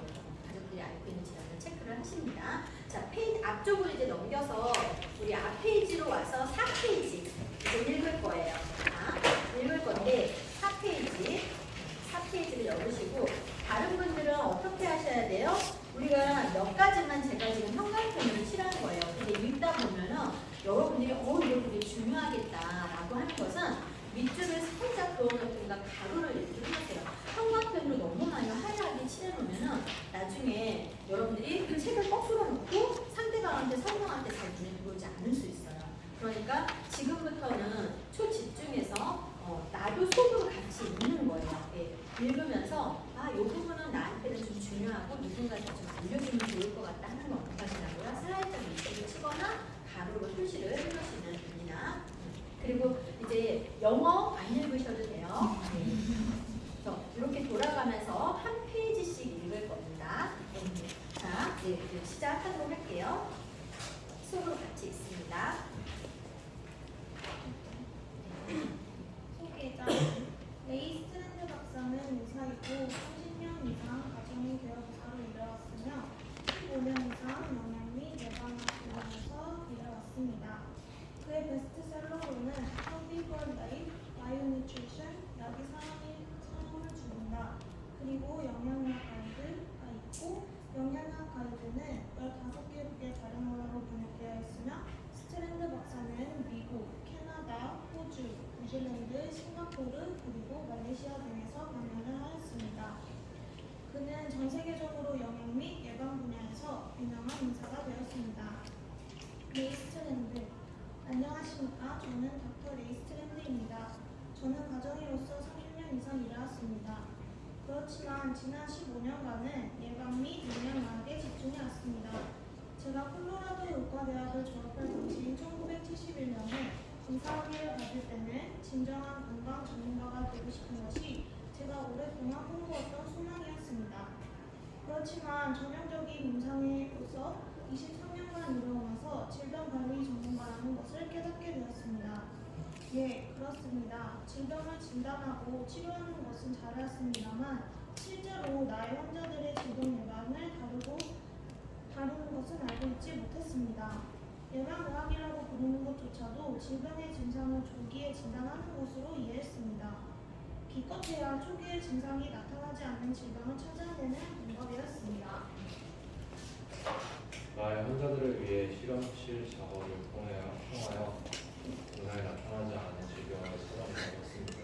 가족들이 앓고 있는 질환을 체크를 하십니다. 자, 페이지 앞쪽으로 이제 넘겨서 우리 앞 페이지로 와서 4페이지 이제 읽을 거예요. 자, 읽을 건데 4페이지를 열으시고 다른 분들은 어떻게 하셔야 돼요? 우리가 몇 가지만 제가 지금 형광펜으로 칠한 거예요. 근데 읽다 보면은 여러분들이 이거 되게 중요하겠다라고 하는 것은 밑줄을 살짝 그어놓든가 가로를 이렇게 해주세요. 형광펜으로 너무 많이 하얗게 칠해놓으면은 나중에 여러분들이 그 책을 거꾸로 놓고 상대방한테 설명할 때 잘 눈에 들어오지 않을 수 있어요. 그러니까 지금부터는 초집중해서 나도 속으로 같이 읽는 거예요. 예, 읽으면서 이 부분은 나한테는 좀 중요하고 누군가한테 좀 알려주면 좋을 것 같다 하는 거 어떡하시라고요? 슬라이드 밑줄을 치거나 가로로 표시를 해주시면 됩니다. 그리고 이제 영어 안 읽으셔도 돼요. 네. 그래서 이렇게 돌아가면서 한 페이지씩 읽을 겁니다. 자, 이제 시작하도록 할게요. 수업으로 같이 있습니다. 소개자 레이 스트랜드 박사는 의사이고 30년 이상 가정의교육사로 일해왔으며 15년 이상 영양 및 예방학 분야에서 일해왔습니다. 그의 베스트셀러로는 Healthy for Life, Bionutrition, 약이 사람을 죽인다, 그리고 영양학 가이드가 있고 영양학 가이드는 15개국의 다른 언어로 번역되어 있으며 스트랜드 박사는 미국, 캐나다, 호주, 뉴질랜드, 싱가포르, 그리고 말레이시아 등에서 강연을 하였습니다. 그는 전 세계적으로 영양 및 예방 분야에서 유명한 인사가 되었습니다. 레이 스트랜드. 안녕하십니까. 저는 닥터 레이 스트랜드입니다. 저는 가정의로서 30년 이상 일해왔습니다. 그렇지만 지난 15년간은 예방 및 영양학에 집중해왔습니다. 제가 콜로라도 의과대학을 졸업할 당시인 1971년에 의사학위를 받을 때는 진정한 건강 전문가가 되고 싶은 것이 제가 오랫동안 꿈꾸었던 소망이었습니다. 그렇지만 전형적인 임상의로서 23년간 일해오면서 질병관리 전문가라는 것을 깨닫게 되었습니다. 예, 그렇습니다. 질병을 진단하고 치료하는 것은 잘했습니다만 실제로 나의 환자들의 질병 예방을 다루는 것은 알고 있지 못했습니다. 예방의학이라고 부르는 것조차도 질병의 증상을 조기에 진단하는 것으로 이해했습니다. 기껏해야 초기에 증상이 나타나지 않는 질병을 찾아내는 방법이었습니다. 나의 환자들을 위해 실험실 작업을 통하여 증상이 나타나지 않은 질병을 찾아내었습니다.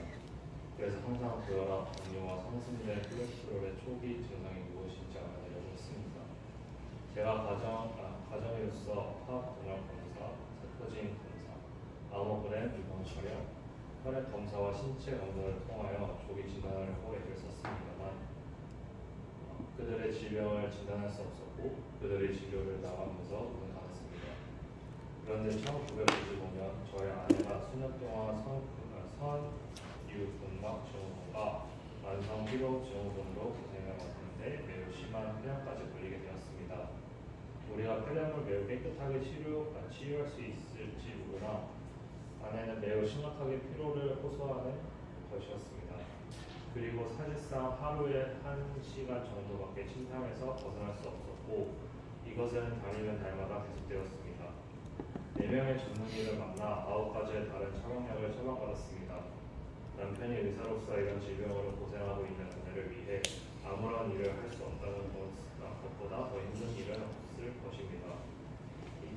그래서 항상 고혈압, 당뇨와 상승된 콜레스테롤의 초기 증상이 무엇인지 알아내려고 했습니다. 제가 가정의로서 화학 동력 검사, 세포진 검사, 아모그램 유방 촬영, 혈액 검사와 신체 검사를 통하여 조기 진단을 하고 애를 썼습니다만 그들의 질병을 진단할 수 없었고 그들의 진료를 나가면서 눈을 감았습니다. 그런데 1995년 저희 아내가 수년 동안 선유근막 증후군과 만성 피로 증후군으로 고생해 왔는데 매우 심한 폐렴까지 걸리게 되었습니다. 우리가 폐렴을 매우 깨끗하게 치유할 수 있을지 모르나 아내는 매우 심각하게 피로를 호소하는 것이었습니다. 그리고 사실상 하루에 1시간 정도밖에 침상에서 벗어날 수 없었고 이것은 달이면 달마다 계속되었습니다. 4명의 전문의를 만나 9가지의 다른 처방약을 처방받았습니다. 남편이 의사로서 이런 질병으로 고생하고 있는 아내를 위해 아무런 일을 할 수 없다는 것보다 더 힘든 일은 없을 것입니다.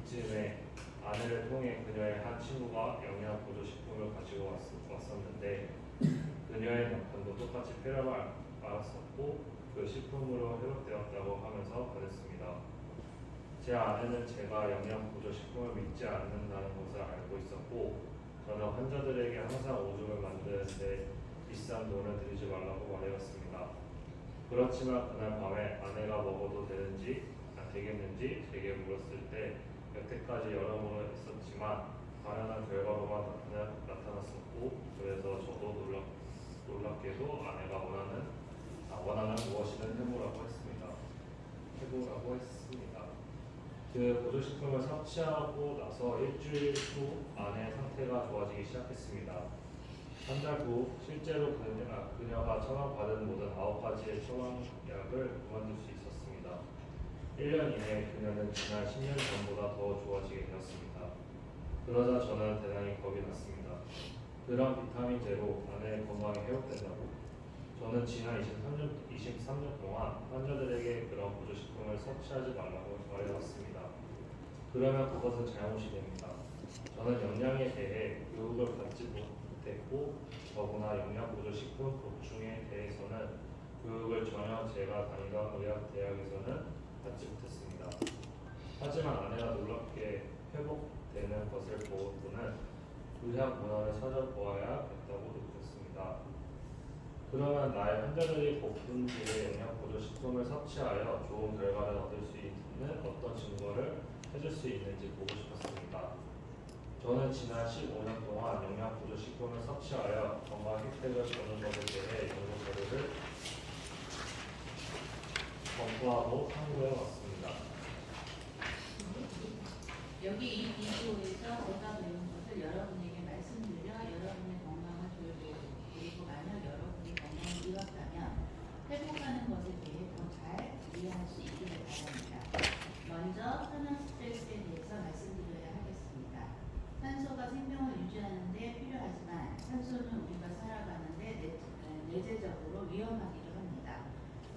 이쯤에 아내를 통해 그녀의 한 친구가 영양보조식품을 가지고 왔었는데 그녀의 남편도 똑같이 폐렴을 앓았었고 그 식품으로 회복되었다고 하면서 그랬습니다. 제 아내는 제가 영양보조식품을 믿지 않는다는 것을 알고 있었고 저는 환자들에게 항상 오줌을 만드는데 비싼 돈을 들이지 말라고 말해왔습니다. 그렇지만 그날 밤에 아내가 먹어도 되겠는지 제게 물었을 때 여태까지 여러 번을 했었지만 당연한 결과로만 나타났었고 그래서 저도 놀랍게도 아내가 원하는 무엇이든 해보라고 했습니다. 그 보조식품을 섭취하고 나서 일주일 후 아내의 상태가 좋아지기 시작했습니다. 한 달 후 실제로 그녀가 처방받은 모든 9가지의 처방약을 그만둘 수 있었습니다. 1년 이내 그녀는 지난 10년 전보다 더 좋아지게 되었습니다. 그러자 저는 대단히 겁이 났습니다. 그런 비타민 제로 아내의 건강이 회복된다고? 저는 지난 23년 동안 환자들에게 그런 보조식품을 섭취하지 말라고 말해왔습니다. 그러면 그것은 잘못이 됩니다. 저는 영양에 대해 교육을 받지 못했고 더구나 영양보조식품 복충에 대해서는 교육을 전혀 제가 다니던 의학대학에서는 받지 못했습니다. 하지만 아내가 놀랍게 회복되는 것을 보고는 의학 문헌을 찾아보아야겠다고 느꼈습니다. 그러면 나의 환자들이 고품질의 영양보조식품을 섭취하여 좋은 결과를 얻을 수 있는 어떤 증거를 해줄 수 있는지 보고 싶었습니다. 저는 지난 15년 동안 영양보조식품을 섭취하여 건강 혜택을 보는 것에 대해 연구 자료를 검토하고 탐구해 왔습니다. 여기 이 비디오에서 제가 배운 것을 여러분에게 말씀드려 여러분의 건강을 돌보고 그리고 만약 여러분이 건강을 잃었다면 회복하는 것에 대해 더 잘 이해할 수 있기를 바랍니다. 먼저 편한 스트레스에 대해서 말씀드려야 하겠습니다. 산소가 생명을 유지하는 데 필요하지만 산소는 우리가 살아가는데 내재적으로 위험하기도 합니다.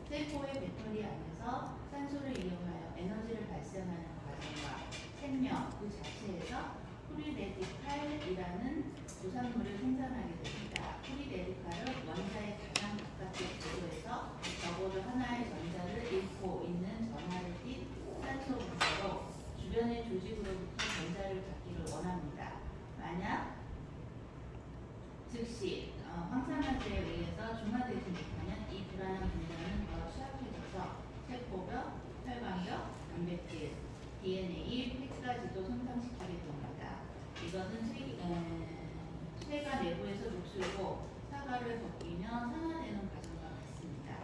세포의 배터리 안에서 산소를 이용하여 에너지를 발생하는 과정과 생명 그 자체에서 프리레디칼이라는 부산물을 생산하게 됩니다. 프리레디칼은 원자의 가장 가깝게 구조해서 적어도 하나의 전자를 잃고 있는 전하를 띤 산소 분자로 주변의 조직으로부터 전자를 받기를 원합니다. 만약 즉시 황산화제에 의해서 중화되지 못하면 이 불안한 분자는 더 취약해져서 세포벽, 혈관벽, 단백질, DNA, 팩까지도 손상시키게 됩니다. 이것은 쇠가 내부에서 녹슬고 사과를 벗기며 산화되는 과정과 같습니다.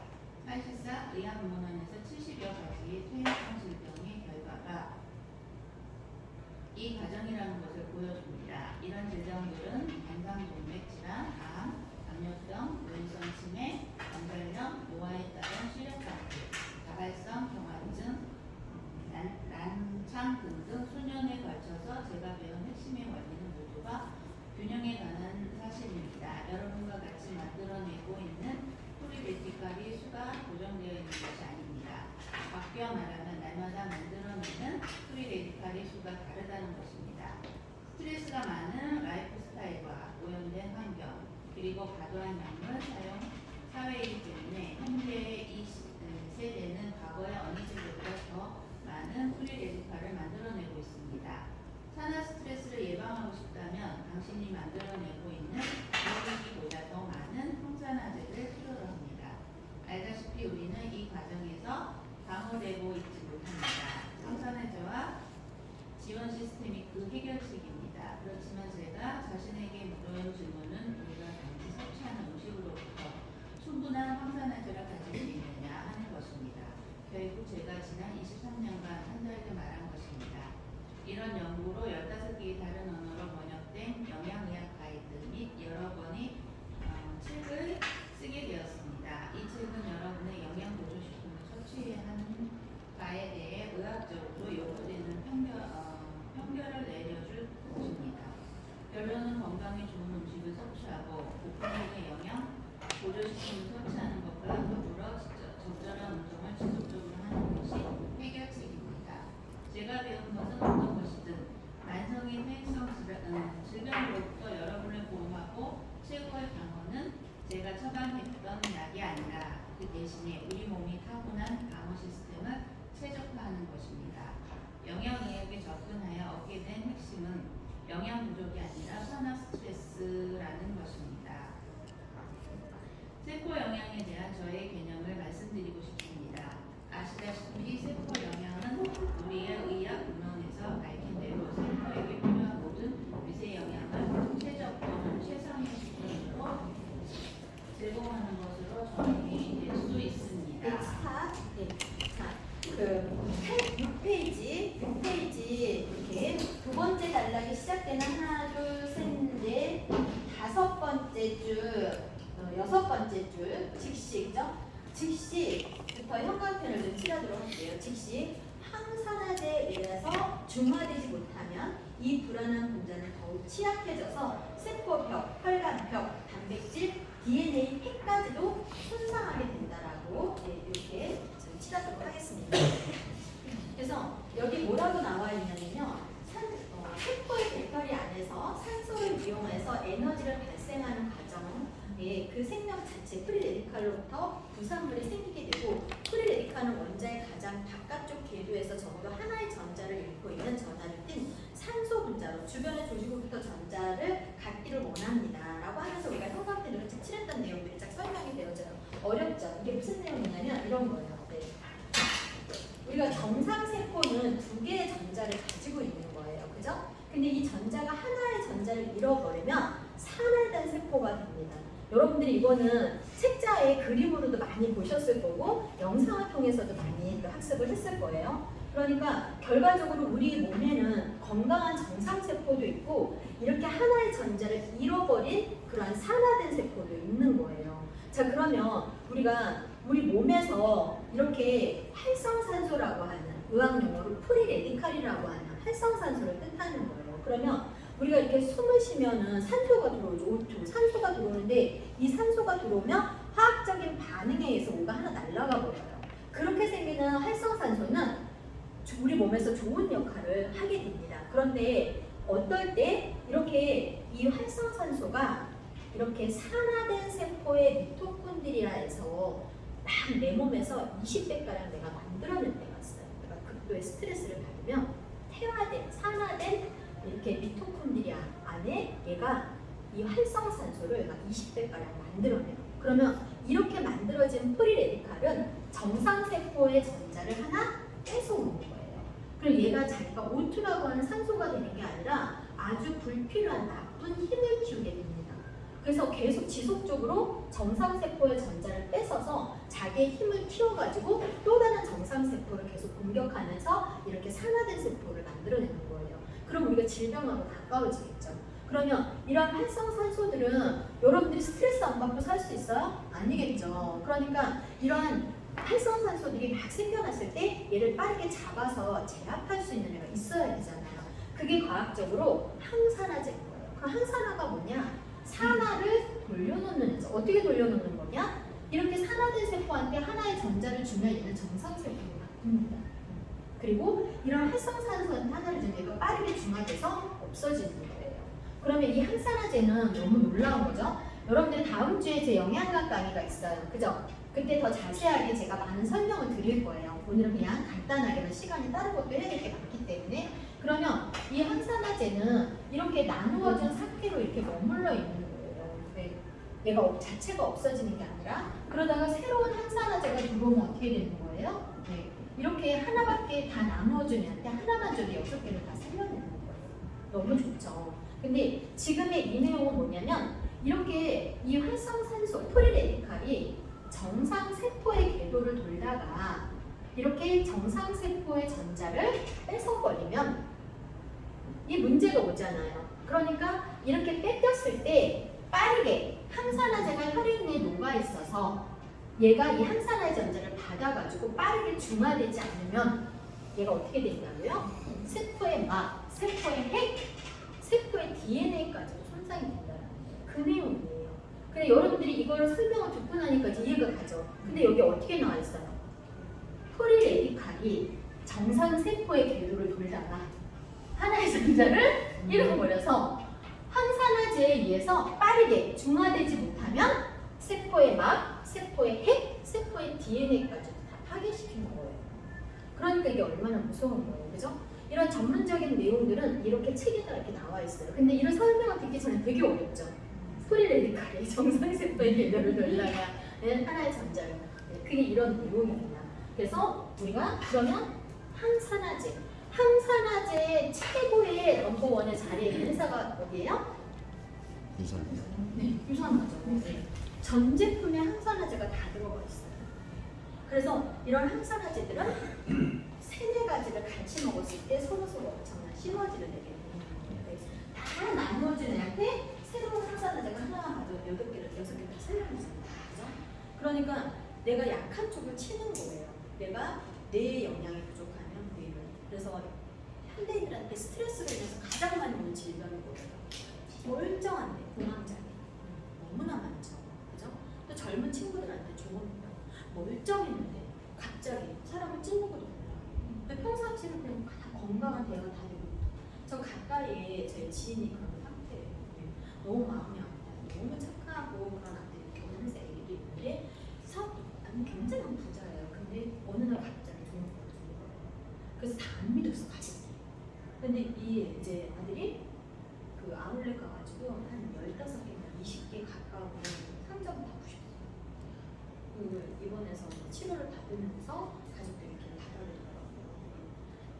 사실상 의학문헌에서 70여 가지의 퇴행성 질병의 결과가 이 과정이라는 것을 보여줍니다. 이런 질병들은 관상동맥 질환, 암, 당뇨병, 물성 치매, 관절염, 노화에 따른 시력 장애, 다발성 경화증, 난창 등등 수년에 걸쳐서 제가 배운 핵심의 원리는 모두가 균형에 관한 사실입니다. 여러분과 같이 만들어내고 있는 프리레디칼이 수가 고정되어 있는 것이 아닙니다. 바뀌어 말하면 날마다 만들어내는 프리레디칼의 수가 다르다는 것입니다. 스트레스가 많은 라이프 스타일과 오염된 환경, 그리고 과도한 약물 사용 사회이기 때문에 현재의 이 세대는 과거의 어느 시대보다 더 많은 프리레디칼을 만들어내고 있습니다. 산화 스트레스를 예방하고 싶다면 당신이 만들어내고 있는 이기보다 더 많은 항산화제를 필요로 합니다. 알다시피 우리는 이 과정에서 방어되고 있지 못합니다. 항산화제와 지원 시스템이 그 해결책입니다. 그렇지만 제가 자신에게 물어온 질문은 우리가 단지 섭취하는 음식으로부터 충분한 항산화제를 가질 수 있느냐 하는 것입니다. 결국 제가 지난 23년간 환자에게 말한 것입니다. 이런 연구로 15개의 다른 언어로 번역된 영양의학 가이드 및 여러 권의 책을 쓰게 되었습니다. 이 책은 여러분의 영양보조식품을 섭취해야 하는 바에 대해 의학적으로 요구되는 편견을 내려줄 것입니다. 결론은 건강에 좋은 음식을 섭취하고 고품질의 영양 보조식품을 섭취하는 것과 더불어 적절한 운동을 지속적으로 하는 것이 해결책입니다. 제가 배운 것은 어떤 것이든 만성인 퇴행성 질병으로부터 여러분을 보호하고 최고의 방어는 제가 처방했던 약이 아니라 그 대신에 우리 몸이 타고난 방어 시스템을 최적화하는 것입니다. 영양의학에 접근하여 얻게 된 핵심은 영양 부족이 아니라 산화 스트레스라는 것입니다. 세포 영양에 대한 저의 개념을 말씀드리고 싶습니다. 아시다시피 세포 영양은 우리의 의학 문헌에서 밝힌 대로 세포에게 필요한 모든 미세 영양을 최적권, 최상의 수준으로 제공하는 것으로 정의될 수 있습니다. 네, 스탑. 네. 자, 그 6페이지 이렇게 두 번째 단락이 시작되는 하나, 둘, 셋, 넷, 다섯 번째 줄, 여섯 번째 줄 직시죠. 직시부터 형광펜을 좀 칠하도록 할게요. 직시 항산화제에 의해서 중화되지 못하면 이 불안한 분자는 더욱 취약해져서 세포벽, 혈관벽, 단백질, DNA 팩까지도 손상하게 된다라고 이렇게 좀 칠하도록 하겠습니다. 그래서 여기 뭐라고 나와 있냐면요. 세포의 배터리 안에서 산소를 이용해서 에너지를 발생하는 과정에 그 생명 자체 프리레디칼로부터 부산물이 생기게 되고 프리레디칼은 원자의 가장 바깥쪽 궤도에서 적어도 하나의 전자를 잃고 있는 전하를 띤 산소 분자로 주변의 조직으로부터 전자를 갖기를 원합니다. 라고 하면서 우리가 형광펜으로 칠했던 내용들이 쫙 설명이 되어져요. 어렵죠? 이게 무슨 내용이냐면 이런 거예요. 네. 우리가 정상 세포는 두 개의 전자를 가지고 있는 거예요. 그죠? 근데 이 전자가 하나의 전자를 잃어버리면 산화된 세포가 됩니다. 여러분들이 이거는 책자의 그림으로도 많이 보셨을 거고 영상을 통해서도 많이 학습을 했을 거예요. 그러니까 결과적으로 우리 몸에는 건강한 정상 세포도 있고 이렇게 하나의 전자를 잃어버린 그러한 산화된 세포도 있는 거예요. 자, 그러면 우리가 우리 몸에서 이렇게 활성산소라고 하는 의학 용어로 프리레디칼이라고 하는 활성산소를 뜻하는 거예요. 그러면 우리가 이렇게 숨을 쉬면은 산소가 들어오죠. O2, 산소가 들어오는데 이 산소가 들어오면 화학적인 반응에 의해서 뭐가 하나 날아가 버려요. 그렇게 생기는 활성산소는 우리 몸에서 좋은 역할을 하게 됩니다. 그런데 어떨 때 이렇게 이 활성산소가 이렇게 산화된 세포의 미토콘드리아에서 막 내 몸에서 20배가량 내가 만들어낼 때가 있어요. 내가 극도의 스트레스를 받으면 태화된, 산화된 이렇게 미토콘드리아 안에 얘가 이 활성산소를 막 20배가량 만들어내요. 그러면 이렇게 만들어진 프리레디칼은 정상세포의 전자를 하나 뺏어오는 거예요. 그럼 얘가 자기가 O2라고 하는 산소가 되는 게 아니라 아주 불필요한 나쁜 힘을 키우게 됩니다. 그래서 계속 지속적으로 정상세포의 전자를 뺏어서 자기의 힘을 키워가지고 또 다른 정상세포를 계속 공격하면서 이렇게 산화된 세포를 만들어내는 거예요. 그럼 우리가 질병하고 가까워지겠죠. 그러면 이런 활성산소들은 여러분들이 스트레스 안 받고 살 수 있어요? 아니겠죠. 그러니까 이러한 활성산소들이 막 생겨났을 때 얘를 빠르게 잡아서 제압할 수 있는 애가 있어야 되잖아요. 그게 과학적으로 항산화제인 거예요. 그 항산화가 뭐냐? 산화를 돌려놓는 애죠. 어떻게 돌려놓는 거냐? 이렇게 산화된 세포한테 하나의 전자를 주면 얘는 정상세포로 바꿉니다. 그리고 이런 활성산소한테 하나를 주면 얘가 빠르게 중화돼서 없어지는 거예요. 그러면 이 항산화제는 너무 놀라운 거죠. 여러분들이 다음 주에 제 영양학 강의가 있어요. 그죠? 그때 더 자세하게 제가 많은 설명을 드릴 거예요. 오늘은 그냥 간단하게만 시간이 다른 것도 해야 될 게 많기 때문에. 그러면 이 항산화제는 이렇게 나누어진 상태로 이렇게 머물러 있는 거예요. 네. 얘가 자체가 없어지는 게 아니라 그러다가 새로운 항산화제가 들어오면 어떻게 되는 거예요? 네. 이렇게 하나밖에 다 나누어준 애한테 하나만 줘도 6개를 다 살려내는 거예요. 너무 좋죠. 근데 지금의 이 내용은 뭐냐면 이렇게 이 활성산소 토리레디칼이 정상세포의 궤도를 돌다가 이렇게 정상세포의 전자를 뺏어버리면 이 문제가 오잖아요. 그러니까 이렇게 뺏겼을 때 빠르게 항산화제가 혈액 내에 녹아있어서 얘가 이 항산화의 전자를 받아가지고 빠르게 중화되지 않으면 얘가 어떻게 된다고요? 세포의 막, 세포의 핵, 세포의 DNA까지도 손상이 된다는 거예요. 그 내용이에요. 근데 여러분들이 이걸 설명을 듣고 나니까 이제 이해가 가죠. 근데 여기 어떻게 나와 있어요? 토리레디칼이 정상 세포의 궤도를 돌다가 하나의 전자를 잃어버려서 항산화제에 의해서 빠르게 중화되지 못하면 세포의 막, 세포의 핵, 세포의 DNA까지 다 파괴시키는 거예요. 그러니까 이게 얼마나 무서운 거예요. 그죠? 이런 전문적인 내용들은 이렇게 책에다 이렇게 나와 있어요. 근데 이런 설명을 듣기 전에 되게 어렵죠. 토리레디칼이 정상세포의 궤도를 돌다가 하나의 전자를. 그게 이런 내용입니다. 그래서 우리가 그러면 항산화제의 최고의 넘버원의 자리에 있는 회사가 어디예요? 유산. 네, 유산화죠. 네. 전 제품에 항산화제가 다 들어가 있어요. 그래서 이런 항산화제들은 세네 가지를 같이 먹었을 때 서로서로 엄청난 시너지를 내게 됩니다. 다 나누어진 애한테 새로운 항산화제가 하나 가도 8개를 6개 다 살려주습니다. 그죠? 그러니까 내가 약한 쪽을 치는 거예요. 내가 뇌의 영양이 부족하면 뇌를. 그래서 현대인들한테 스트레스로 인해서 가장 많이 오는 질병이 뭐예요? 멀쩡한데 공황장애. 너무나 많죠. 그죠? 또 젊은 친구들한테 좋은 병. 멀쩡했는데 갑자기 사람을 찔는 것도 몰라. 근데 평상시에는 그냥 다 건강한 대화가 다 되고 저 가까이에 제 지인이 그런 상태예요. 너무 마음이 아파요. 너무 착하고 그런 아들이 결혼해서 애기도 있는데 사업도 굉장히 부자예요. 근데 어느 날 갑자기 좋은 걸 주는 거예요. 그래서 다 안 믿었어 가족이. 근데 이 이제 아들이 그 아울렛 가가지고 한 15개나 20개 가까운 상점을 다 부셨어요. 그 입원해서 치료를 받으면서 가족들이 이렇게 받아들더라고요.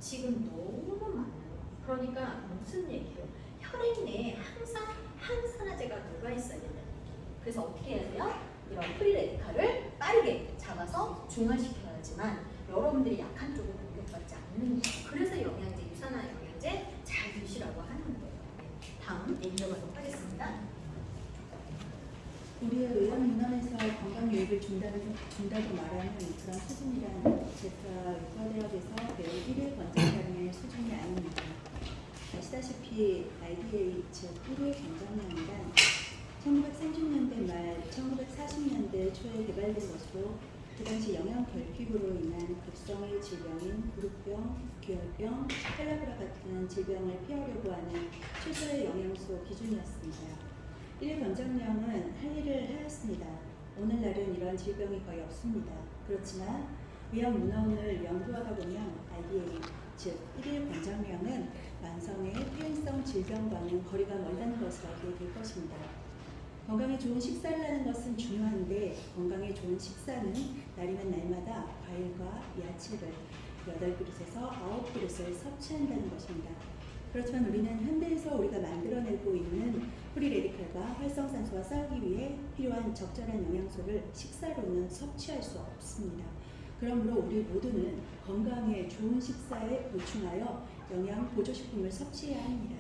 지금 너무 많아요. 그러니까 무슨 얘기예요? 혈액 내에 항상 항산화제가 녹아 있어야 된다는 얘기예요. 그래서 어떻게 해야 돼요? 이런 프리레디칼을 빠르게 잡아서 중화시켜야지만 여러분들이 약한 쪽을 공격받지 않는 거예요. 그래서 영양제, 유산화 영양제 잘 드시라고 하는 거예요. 다음 읽어보도록 하겠습니다. 우리의 의학민원에서 건강 유익을 준다고 말하는 그런 수준이란 제가 의과대학에서 매우 1일 권장량의 수준이 아닙니다. 아시다시피 IDA 즉 1일 권장량이란 1930년대 말 1940년대 초에 개발된 것으로 그 당시 영양 결핍으로 인한 급성의 질병인 구루병, 기혈병, 펠라브라 같은 질병을 피하려고 하는 최소의 영양소 기준이었습니다. 1일 권장량은 할 일을 하였습니다. 오늘날은 이런 질병이 거의 없습니다. 그렇지만 의학문헌을 연구하다 보면 IDA, 즉 1일 권장량은 만성의 폐인성 질병과는 거리가 멀다는 것을 알게 될 것입니다. 건강에 좋은 식사를 하는 것은 중요한데 건강에 좋은 식사는 날이면 날마다 과일과 야채를 8그릇에서 9그릇을 섭취한다는 것입니다. 그렇지만 우리는 현대에서 우리가 만들어내고 있는 프리 레디칼과 활성산소와 싸우기 위해 필요한 적절한 영양소를 식사로는 섭취할 수 없습니다. 그러므로 우리 모두는 건강에 좋은 식사에 보충하여 영양 보조식품을 섭취해야 합니다.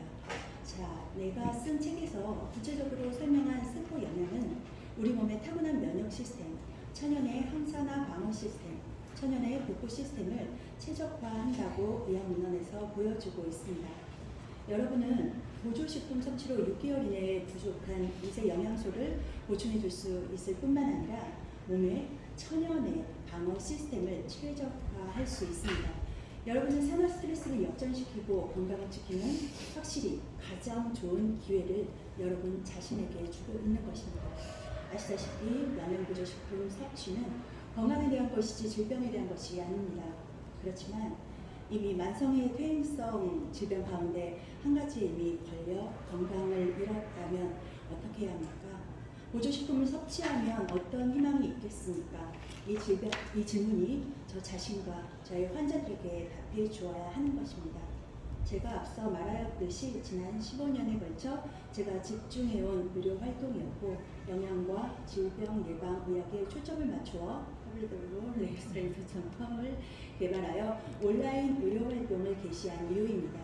자, 내가 쓴 책에서 구체적으로 설명한 세포 영양은 우리 몸의 타고난 면역 시스템, 천연의 항산화 방어 시스템, 천연의 복구 시스템을 최적화한다고 의학문헌에서 보여주고 있습니다. 여러분은 보조식품 섭취로 6개월 이내에 부족한 미세 영양소를 보충해 줄 수 있을 뿐만 아니라 몸의 천연의 방어 시스템을 최적화할 수 있습니다. 여러분은 산화 스트레스를 역전시키고 건강을 지키는 확실히 가장 좋은 기회를 여러분 자신에게 주고 있는 것입니다. 아시다시피 영양보조식품 섭취는 건강에 대한 것이지 질병에 대한 것이 아닙니다. 그렇지만 이미 만성의 퇴행성 질병 가운데 한 가지 이미 걸려 건강을 잃었다면 어떻게 해야 합니까? 보조식품을 섭취하면 어떤 희망이 있겠습니까? 이 질문이 저 자신과 저희 환자들에게 답해 주어야 하는 것입니다. 제가 앞서 말하였듯이 지난 15년에 걸쳐 제가 집중해온 의료 활동이었고 영양과 질병 예방 의학에 초점을 맞추어 www.렉스트레이트.com을 개발하여 온라인 의료 활동을 개시한 이유입니다.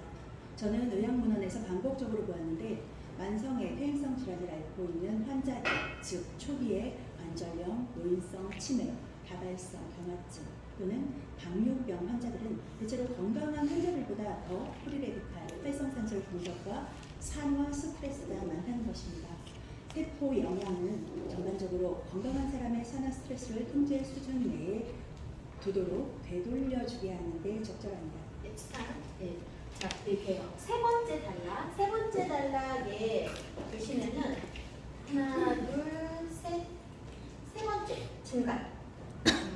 저는 의학문헌에서 반복적으로 보았는데 만성의 퇴행성 질환을 앓고 있는 환자들, 즉 초기의 관절염, 노인성 치매, 다발성 경화증 또는 당뇨병 환자들은 대체로 건강한 환자들보다 더 프리레디칼, 활성산소 공격과 산화 스트레스가 많다는 것입니다. 세포 영양은 전반적으로 건강한 사람의 산화 스트레스를 통제 수준 내에 두도록 되돌려주게 하는 데 적절합니다. 네. 자, 이렇게요. 세 번째 단락에 보시면은 하나, 둘, 셋, 세 번째 중간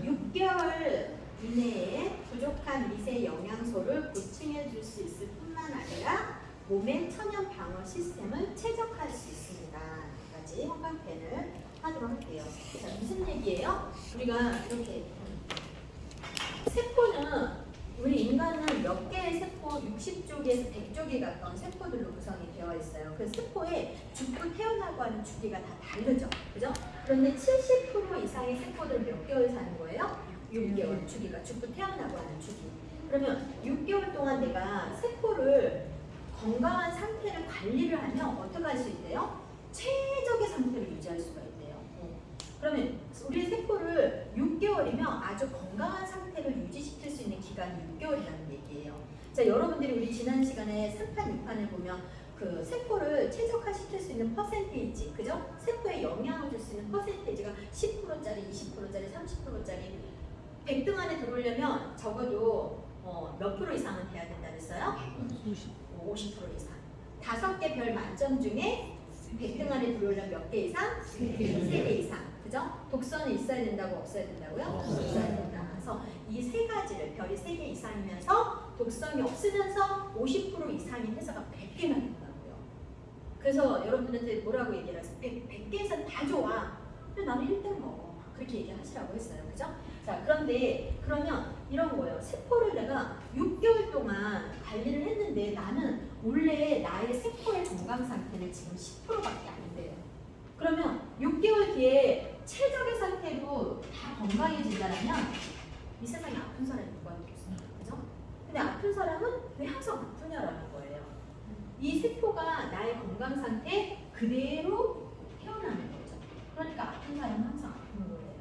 6개월 이내에 부족한 미세 영양소를 보충해 줄 수 있을 뿐만 아니라 몸의 천연 방어 시스템을 최적화할 수 있습니다. 여기까지 형광펜을 하도록 할게요. 자, 무슨 얘기예요? 우리가 이렇게 세포는 우리 인간은 몇 개의 세포, 60쪽에서 100쪽에 가까운 세포들로 구성이 되어 있어요. 그 세포에 죽고 태어나고 하는 주기가 다 다르죠. 그죠? 그런데 70% 이상의 세포들은 몇 개월 사는 거예요? 6개월 주기가 죽고 태어나고 하는 주기. 그러면 6개월 동안 내가 세포를 건강한 상태를 관리를 하면 어떻게 할 수 있대요? 최적의 상태를 유지할 수가 있대요. 그러면 우리 세포를 6개월이면 아주 건강한 상태를 유지시킬 수 있는 기간이 6개월이라는 얘기예요. 자, 여러분들이 우리 지난 시간에 3판, 2판을 보면 그 세포를 최적화시킬 수 있는 퍼센테이지, 그죠? 세포에 영향을 줄 수 있는 퍼센테이지가 10%짜리, 20%짜리, 30%짜리 100등 안에 들어오려면 적어도 몇 프로 이상은 돼야 된다 그랬어요? 50% 이상. 5개 별 만점 중에 100등 안에 들어오려면 몇 개 이상? 3개 이상. 그죠? 독서는 있어야 된다고 없어야 된다고요? 있어야 된다. 그래서 이 세 가지를 별이 3개 이상이면서 독성이 없으면서 50% 이상인 회사가 100개나 된다고요. 그래서 여러분들한테 뭐라고 얘기를 했어요? 100개에서는 다 좋아. 근데 나는 1등 먹어. 그렇게 얘기하시라고 했어요. 그죠? 자, 그런데 그러면 이런 거예요. 세포를 내가 6개월 동안 관리를 했는데 나는 원래 나의 세포의 건강 상태는 지금 10%밖에 안 돼요. 그러면 6개월 뒤에 최적의 상태로 다 건강해진다면 이 세상에 아픈 사람이 누가 있겠어요? 그죠? 근데 아픈 사람은 왜 항상 아프냐라는 거예요. 이 세포가 나의 건강 상태 그대로 태어나는 거죠. 그러니까 아픈 사람은 항상 아픈 거예요.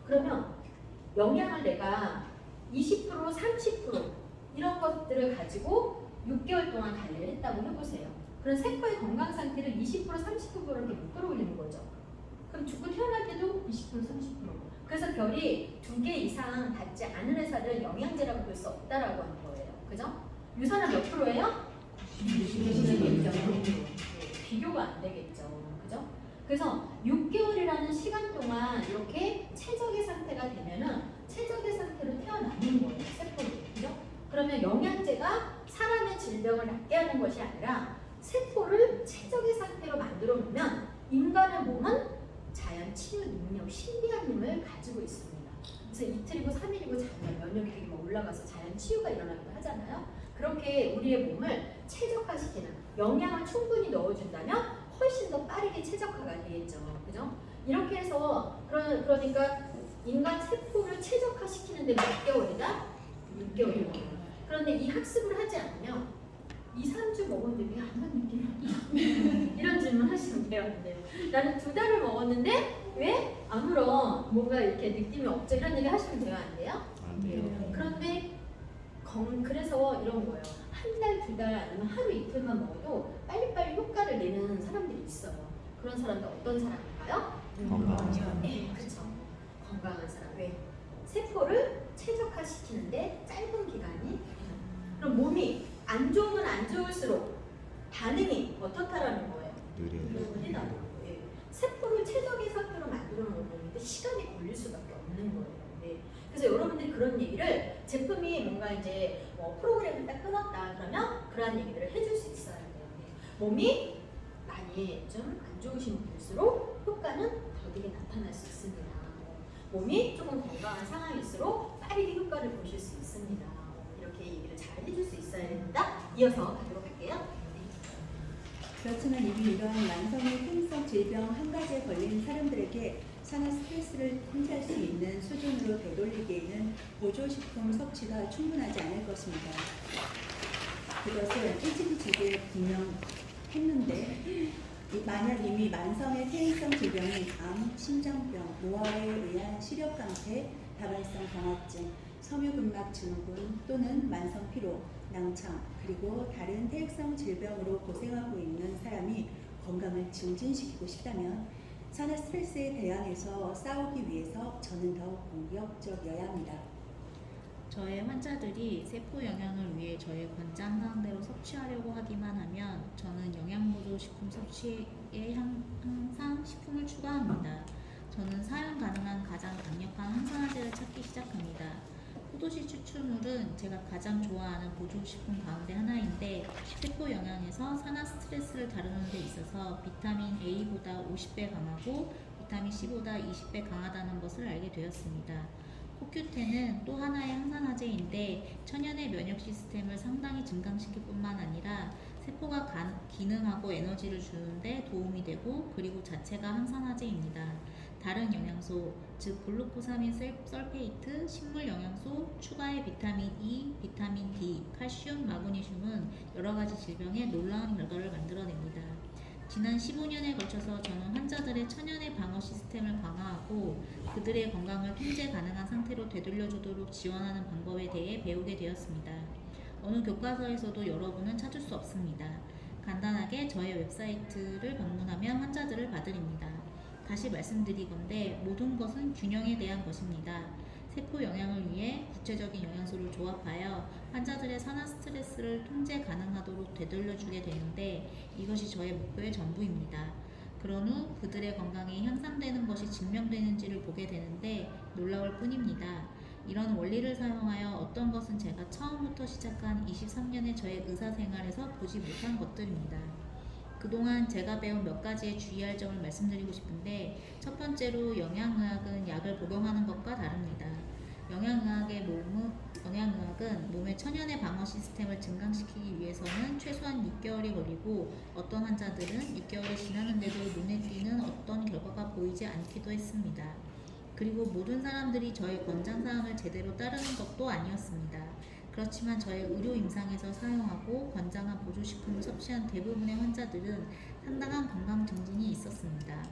그러면 영양을 내가 20%, 30% 이런 것들을 가지고 6개월 동안 관리를 했다고 해보세요. 그럼 세포의 건강 상태를 20%, 30%를 이렇게 못 끌어올리는 거죠. 그럼 죽고 태어날 때도 20%, 30%. 그래서 별이 2개 이상 닿지 않은 회사를 영양제라고 볼 수 없다라고 하는 거예요. 그죠? 유산은 몇 프로예요? 92.5%. 비교가 안 되겠죠. 그죠? 그래서 6개월이라는 시간 동안 이렇게 최적의 상태가 되면은 최적의 상태로 태어나는 거예요. 세포를. 그죠? 그러면 영양제가 사람의 질병을 낫게 하는 것이 아니라 세포를 최적의 상태로 만들어 놓으면 인간의 몸은 자연 치유 능력, 신비한 힘을 가지고 있습니다. 그래서 이틀이고 3일이고 자면 면역력이 막 올라가서 자연 치유가 일어나기도 하잖아요. 그렇게 우리의 몸을 최적화시키는 영양을 충분히 넣어준다면 훨씬 더 빠르게 최적화가 되겠죠. 그죠? 이렇게 해서 그러니까 인간 세포를 최적화시키는데 몇 개월이다? 6개월이다. 그런데 이 학습을 하지 않으면 2, 3주 먹었는데 왜 아무 느낌이 없냐? 이런 질문 하시면 돼요. 나는 2달을 먹었는데 왜 아무런 뭔가 이렇게 느낌이 없죠? 이런 얘기 하시면 돼요, 안 돼요? 안 돼요. 그런데 그래서 이런 거예요. 한 달, 2달 아니면 하루 이틀만 먹어도 빨리빨리 효과를 내는 사람들이 있어요. 그런 사람들 어떤 사람일까요? 건강한 사람. 네, 그렇죠. 건강한 사람. 왜? 세포를 최적화시키는데 짧은 기간이 그럼 몸이 안 좋으면 안 좋을수록 반응이 어떻다라는 거예요? 느리다는 거예요. 세포를 최적의 상태로 만들어 놓는데 시간이 걸릴 수밖에 없는 거예요. 네. 그래서 여러분들이 그런 얘기를 제품이 뭔가 이제 프로그램을 딱 끊었다 그러면 그런 얘기들을 해줄 수 있어야 돼요. 네. 몸이 많이 좀 안 좋으신 분일수록 효과는 더디게 나타날 수 있습니다. 몸이 조금 건강한 상황일수록 빠르게 효과를 보실 수 있습니다. 이렇게 얘기를 잘 해줄 수 있어야 됩니다. 이어서 가도록 할게요. 그렇지만 이러한 만성의 퇴행성 질병 한 가지에 걸린 사람들에게 산화 스트레스를 통제할 수 있는 수준으로 되돌리기에는 보조식품 섭취가 충분하지 않을 것입니다. 그것은 일찍이 제기를 분명했는데 만약 이미 만성의 퇴행성 질병인 암, 심장병, 노화에 의한 시력강퇴, 다발성 경화증, 섬유근막 증후군 또는 만성 피로, 낭창 그리고 다른 퇴행성 질병으로 고생하고 있는 사람이 건강을 증진시키고 싶다면 산화 스트레스에 대항해서 싸우기 위해서 저는 더욱 공격적이어야 합니다. 저의 환자들이 세포 영양을 위해 저의 권장 사항대로 섭취하려고 하기만 하면 저는 영양보조식품 섭취에 항상 식품을 추가합니다. 저는 사용 가능한 가장 강력한 항산화제를 찾기 시작합니다. 포도씨 추출물은 제가 가장 좋아하는 보조식품 가운데 하나인데 세포 영양에서 산화 스트레스를 다루는 데 있어서 비타민 A보다 50배 강하고 비타민 C보다 20배 강하다는 것을 알게 되었습니다. 코큐텐은 또 하나의 항산화제인데 천연의 면역 시스템을 상당히 증강시킬 뿐만 아니라 세포가 기능하고 에너지를 주는데 도움이 되고 그리고 자체가 항산화제입니다. 다른 영양소, 즉 글루코사민 설페이트, 식물 영양소, 추가의 비타민 E, 비타민 D, 칼슘, 마그네슘은 여러 가지 질병에 놀라운 결과를 만들어냅니다. 지난 15년에 걸쳐서 저는 환자들의 천연의 방어 시스템을 강화하고 그들의 건강을 통제 가능한 상태로 되돌려주도록 지원하는 방법에 대해 배우게 되었습니다. 어느 교과서에서도 여러분은 찾을 수 없습니다. 간단하게 저의 웹사이트를 방문하면 환자들을 봐드립니다. 다시 말씀드리건대 모든 것은 균형에 대한 것입니다. 세포 영양을 위해 구체적인 영양소를 조합하여 환자들의 산화 스트레스를 통제 가능하도록 되돌려주게 되는데 이것이 저의 목표의 전부입니다. 그런 후 그들의 건강이 향상되는 것이 증명되는지를 보게 되는데 놀라울 뿐입니다. 이런 원리를 사용하여 어떤 것은 제가 처음부터 시작한 23년의 저의 의사생활에서 보지 못한 것들입니다. 그동안 제가 배운 몇 가지의 주의할 점을 말씀드리고 싶은데 첫 번째로 영양의학은 약을 복용하는 것과 다릅니다. 영양의학은 몸의 천연의 방어 시스템을 증강시키기 위해서는 최소한 6개월이 걸리고 어떤 환자들은 6개월이 지났는데도 눈에 띄는 어떤 결과가 보이지 않기도 했습니다. 그리고 모든 사람들이 저의 권장사항을 제대로 따르는 것도 아니었습니다. 그렇지만 저의 의료 임상에서 사용하고 권장한 보조식품을 섭취한 대부분의 환자들은 상당한 건강 증진이 있었습니다.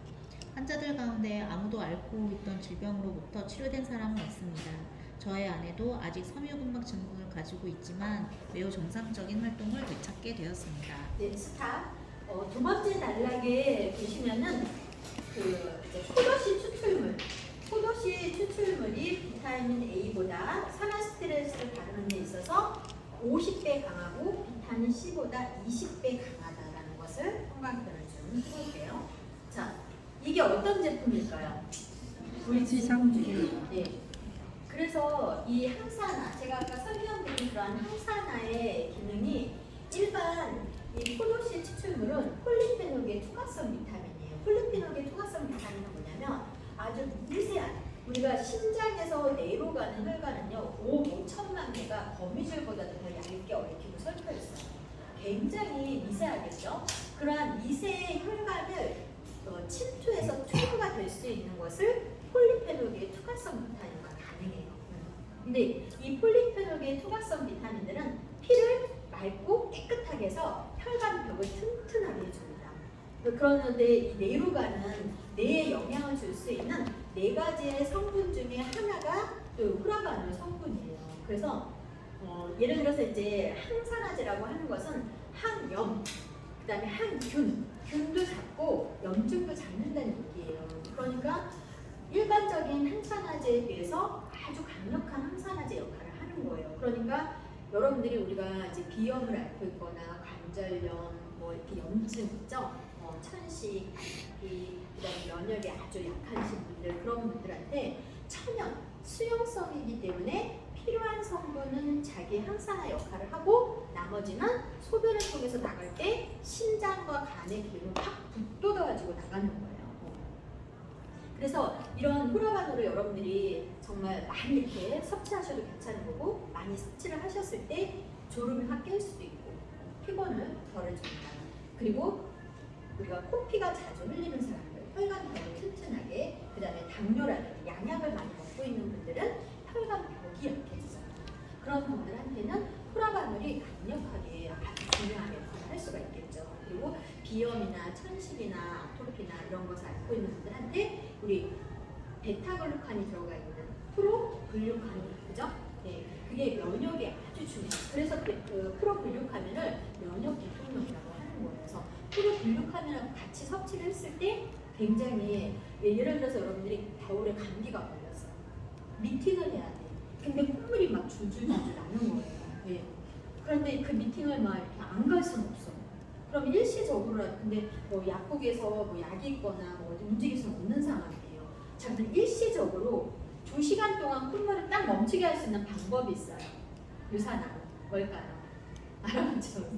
환자들 가운데 아무도 앓고 있던 질병으로부터 치료된 사람은 없습니다. 저의 아내도 아직 섬유근막 증후군을 가지고 있지만 매우 정상적인 활동을 되찾게 되었습니다. 네, 스탑. 두 번째 단락에 보시면은 이제 포도씨 추출물. 포도씨 추출물이 비타민 A보다 산화 스트레스를 다루는 데 있어서 50배 강하고 비타민 C보다 20배 강하다라는 것을 형광펜을 좀 해볼게요. 자, 이게 어떤 제품일까요? 물질상주기. 네. 그래서 이 항산화, 제가 아까 설명드린 그런 항산화의 기능이 일반 이 포도씨 추출물은 폴리페놀계 투과성 비타민이에요. 폴리페놀계 투과성 비타민은 뭐냐면 아주 미세한 우리가 심장에서 뇌로 가는 혈관은요 5천만 개가 거미줄보다도 더 얇게 얽히고 설켜 있어요. 굉장히 미세하겠죠. 그러한 미세의 혈관을 침투해서 투여가 될 수 있는 것을 폴리페놀계의 투과성 비타민과 가능해요. 근데 이 폴리페놀계의 투과성 비타민들은 피를 맑고 깨끗하게 해서 혈관 벽을 튼튼하게 해줍니다. 그런데 이 내루가는 뇌에 영향을 줄 수 있는 4가지의 성분 중에 하나가 후라바놀 성분이에요. 그래서 예를 들어서 이제 항산화제라고 하는 것은 항염, 그다음에 항균, 균도 잡고 염증도 잡는다는 얘기예요. 그러니까 일반적인 항산화제에 비해서 아주 강력한 항산화제 역할을 하는 거예요. 그러니까 여러분들이 우리가 이제 비염을 앓고 있거나 관절염, 뭐 이렇게 염증 있죠? 천식, 감기, 그다음에 면역이 아주 약하신 분들 그런 분들한테 천연 수용성이기 때문에 필요한 성분은 자기 항산화 역할을 하고 나머지는 소변을 통해서 나갈 때 심장과 간의 기운을 확 북돋아가지고 나가는 거예요. 그래서 이런 후라바놀을 여러분들이 정말 많이 이렇게 섭취하셔도 괜찮은 거고 많이 섭취를 하셨을 때 졸음이 확 깰 수도 있고 피곤을 덜어줍니다. 그리고 우리가 코피가 자주 흘리는 사람들, 혈관벽을 튼튼하게, 그 다음에 당뇨라든지 양약을 많이 먹고 있는 분들은 혈관벽이 약해지잖아요. 그런 분들한테는 후라바놀이 강력하게 아주 중요한 역할을 할 수가 있겠죠. 그리고 비염이나 천식이나 아토피나 이런 것을 앓고 있는 분들한테 우리 베타글루칸이 들어가 있는 프로글루카민, 그죠? 네, 그게 면역에 아주 중요해요. 그래서 그 프로글루카민을 면역 대통령이라고 하는 거예요. 그래서 프로글루카민하고 같이 섭취를 했을 때 굉장히 예를 들어서 여러분들이 겨울에 감기가 걸렸어요. 미팅을 해야 돼. 근데 콧물이 막 줄줄줄 나는 거예요. 네. 그런데 그 미팅을 막 이렇게 안 갈 수는 없어. 그럼 일시적으로라도 근데 뭐 약국에서 뭐 약이 있거나 뭐 어디 움직일 수는 없는 상황이에요. 자, 그럼 일시적으로 2시간 동안 콧물을 딱 멈추게 할 수 있는 방법이 있어요. 유산하고 뭘까요? 알아보죠.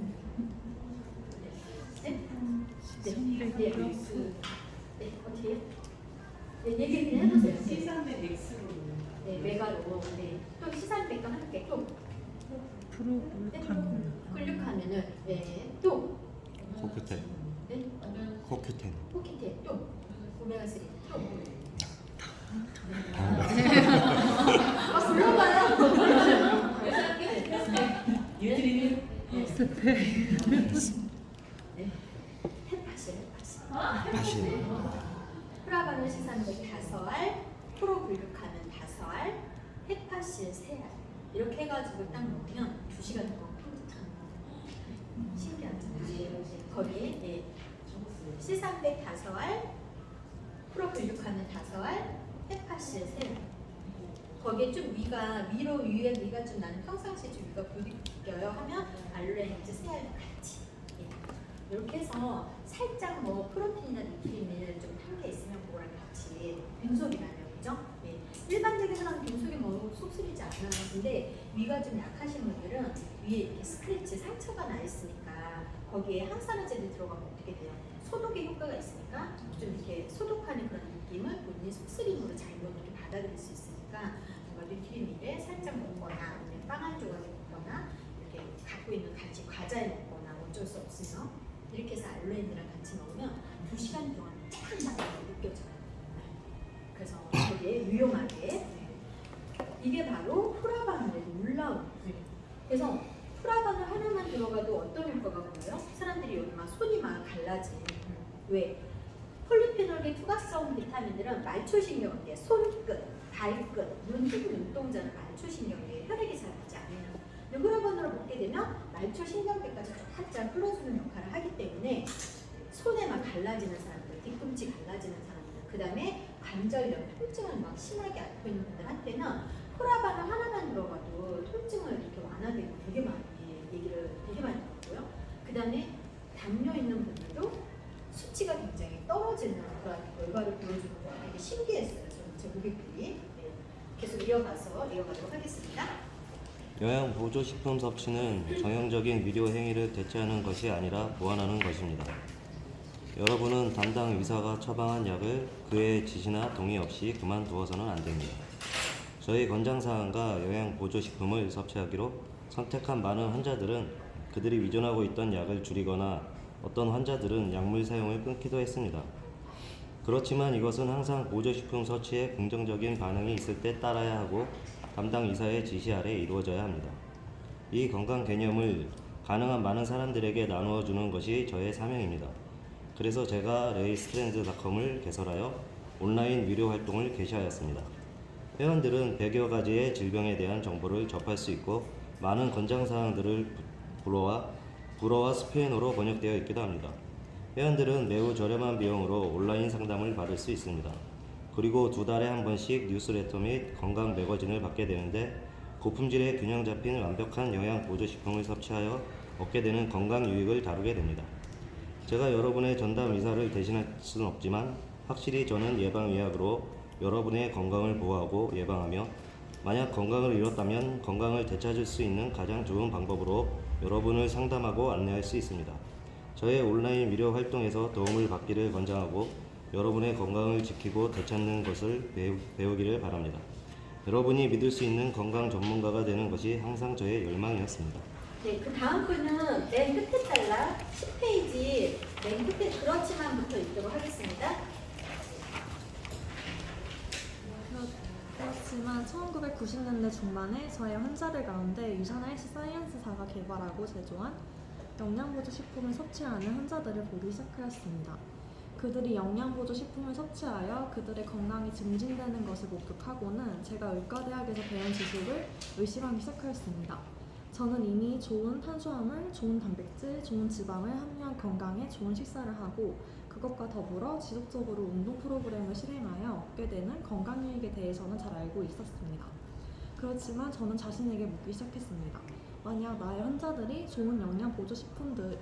네? 네, 어떻게 해요? 네, 얘기 그냥 해보세요. 시산의 넥스로. 네, 메가로. 네. 또 시산백과 함께 또 프로글루카민. 글루카민을 네. 또 코큐텐. 네? 코큐텐. 코키테 또 오메가3 또 아, 불러봐요. 유트리는 네. 햇파시. 다시. 프라바놀 시산백 5알, 프로글루카민 5알, 햇파시 3알 이렇게 해가지고 딱 먹으면 2시간 동안 팽창. 신기하죠? 거기에 네. 시산백 5알, 프로글루카민 5알, 햇파시 3알. 거기에 좀 위에 위가 좀 나는 평상시에 좀 위가 부딪혀요 하면 알로레인즈 3알도 같이. 예. 이렇게 해서 살짝 뭐 프로틴이나 뉴트리민을 좀 탄 게 있으면 그거랑 같이 빈속이라면 그죠? 예. 일반적인 사람은 빈속이 뭐 속쓰리지 않아요. 근데 위가 좀 약하신 분들은 위에 이렇게 스크래치 상처가 나 있으니까 거기에 항산화제들이 들어가면 어떻게 돼요? 소독의 효과가 있으니까 좀 이렇게 소독하는 그런 느낌을 본인이 속쓰림으로 잘못 이렇게 받아들일 수 있으니까 뭔가 뉴트리민을 살짝 먹거나 아니면 빵 한 조각에 먹거나 이렇게 갖고 있는 같이 과자에 먹거나 어쩔 수 없으면 이렇게 해서 알로에인이랑 같이 먹으면 2시간 동안 쫙 나가게 느껴져요. 그래서 되게 유용하게 이게 바로 후라바놀의 놀라운 그래서 후라바놀 하나만 들어가도 어떤 효과가 보여요? 사람들이 여기 막 손이 막 갈라진 왜? 폴리페놀계 투과성 비타민들은 말초신경계, 손끝, 발끝, 눈뜨고 눈동자는 말초신경계에 혈액이 잘 가지 않아요. 근데 후라바놀을 먹게 되면 말초신경계까지 쫙쫙 흘러주는 역할을 하기 때문에 손에 막 갈라지는 사람들, 뒤꿈치 갈라지는 사람들, 그 다음에 관절염, 통증을 막 심하게 앓고 있는 분들한테는 후라바놀 하나만 들어가도 통증을 이렇게 완화되는 되게 많이 얘기를 되게 많이 듣고요. 그 다음에 당뇨 있는 분들도 수치가 굉장히 떨어지는 그런 결과를 보여주는 거 되게 신기했어요. 저는 제 고객들이. 네. 계속 이어가도록 하겠습니다. 영양 보조식품 섭취는 정형적인 의료 행위를 대체하는 것이 아니라 보완하는 것입니다. 여러분은 담당 의사가 처방한 약을 그의 지시나 동의 없이 그만두어서는 안 됩니다. 저희 권장사항과 영양 보조식품을 섭취하기로 선택한 많은 환자들은 그들이 위존하고 있던 약을 줄이거나 어떤 환자들은 약물 사용을 끊기도 했습니다. 그렇지만 이것은 항상 보조식품 섭취에 긍정적인 반응이 있을 때 따라야 하고 담당 의사의 지시 아래 이루어져야 합니다. 이 건강 개념을 가능한 많은 사람들에게 나누어 주는 것이 저의 사명입니다. 그래서 제가 레이스트렌드.com을 개설하여 온라인 위료 활동을 개시하였습니다. 회원들은 100여 가지의 질병에 대한 정보를 접할 수 있고 많은 권장사항들을 불어와 스페인어로 번역되어 있기도 합니다. 회원들은 매우 저렴한 비용으로 온라인 상담을 받을 수 있습니다. 그리고 2달에 한 번씩 뉴스레터 및 건강 매거진을 받게 되는데 고품질의 균형 잡힌 완벽한 영양 보조식품을 섭취하여 얻게 되는 건강 유익을 다루게 됩니다. 제가 여러분의 전담 의사를 대신할 수는 없지만 확실히 저는 예방의학으로 여러분의 건강을 보호하고 예방하며 만약 건강을 잃었다면 건강을 되찾을 수 있는 가장 좋은 방법으로 여러분을 상담하고 안내할 수 있습니다. 저의 온라인 위료 활동에서 도움을 받기를 권장하고 여러분의 건강을 지키고 되찾는 것을 배우기를 바랍니다. 여러분이 믿을 수 있는 건강 전문가가 되는 것이 항상 저의 열망이었습니다. 네, 그 다음 분은 맨 끝에 달라 10페이지 맨 끝에 그렇지만 붙어 있도록 하겠습니다. 그렇지만 1990년대 중반에 저의 환자들 가운데 유산 헬스 사이언스사가 개발하고 제조한 영양보조식품을 섭취하는 환자들을 보기 시작하였습니다. 그들이 영양보조식품을 섭취하여 그들의 건강이 증진되는 것을 목격하고는 제가 의과대학에서 배운 지식을 의심하기 시작하였습니다. 저는 이미 좋은 탄수화물, 좋은 단백질, 좋은 지방을 함유한 건강에 좋은 식사를 하고 그것과 더불어 지속적으로 운동 프로그램을 실행하여 얻게 되는 건강 유익에 대해서는 잘 알고 있었습니다. 그렇지만 저는 자신에게 묻기 시작했습니다. 만약 나의 환자들이 좋은 영양 보조식품을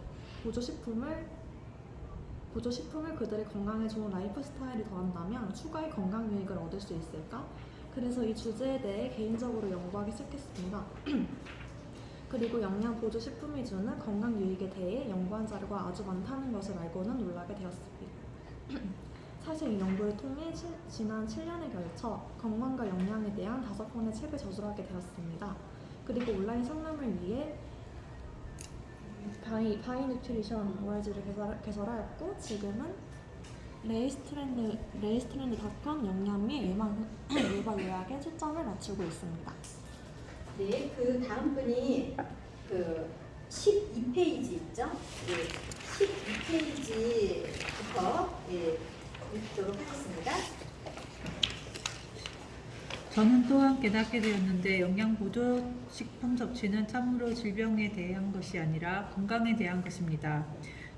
그들의 건강에 좋은 라이프 스타일이 더한다면 추가의 건강 유익을 얻을 수 있을까? 그래서 이 주제에 대해 개인적으로 연구하기 시작했습니다. 그리고 영양 보조식품이 주는 건강 유익에 대해 연구한 자료가 아주 많다는 것을 알고는 놀라게 되었습니다. 사실 이 연구를 통해 지난 7년에 걸쳐 건강과 영양에 대한 5권의 책을 저술하게 되었습니다. 그리고 온라인 상담을 위해 바이뉴트리션 ORG를 개설하였고 지금은 레이스트렌드.com 영양 및 예방 요약에 초점을 맞추고 있습니다. 네, 그 다음 분이 그 12페이지 있죠? 예, 12페이지부터 읽도록 하겠습니다. 저는 또한 깨닫게 되었는데 영양보조식품 섭취는 참으로 질병에 대한 것이 아니라 건강에 대한 것입니다.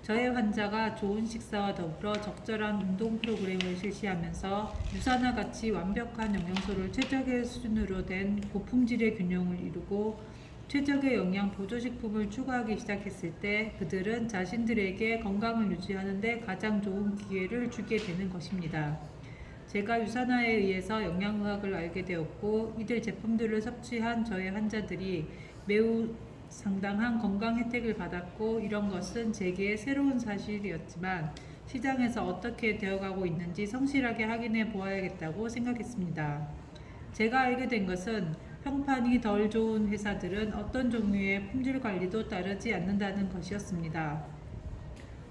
저의 환자가 좋은 식사와 더불어 적절한 운동 프로그램을 실시하면서 유산과 같이 완벽한 영양소를 최적의 수준으로 된 고품질의 균형을 이루고 최적의 영양 보조식품을 추구하기 시작했을 때 그들은 자신들에게 건강을 유지하는 데 가장 좋은 기회를 주게 되는 것입니다. 제가 유산화에 의해서 영양의학을 알게 되었고 이들 제품들을 섭취한 저의 환자들이 매우 상당한 건강 혜택을 받았고 이런 것은 제게 새로운 사실이었지만 시장에서 어떻게 되어가고 있는지 성실하게 확인해 보아야겠다고 생각했습니다. 제가 알게 된 것은 평판이 덜 좋은 회사들은 어떤 종류의 품질 관리도 따르지 않는다는 것이었습니다.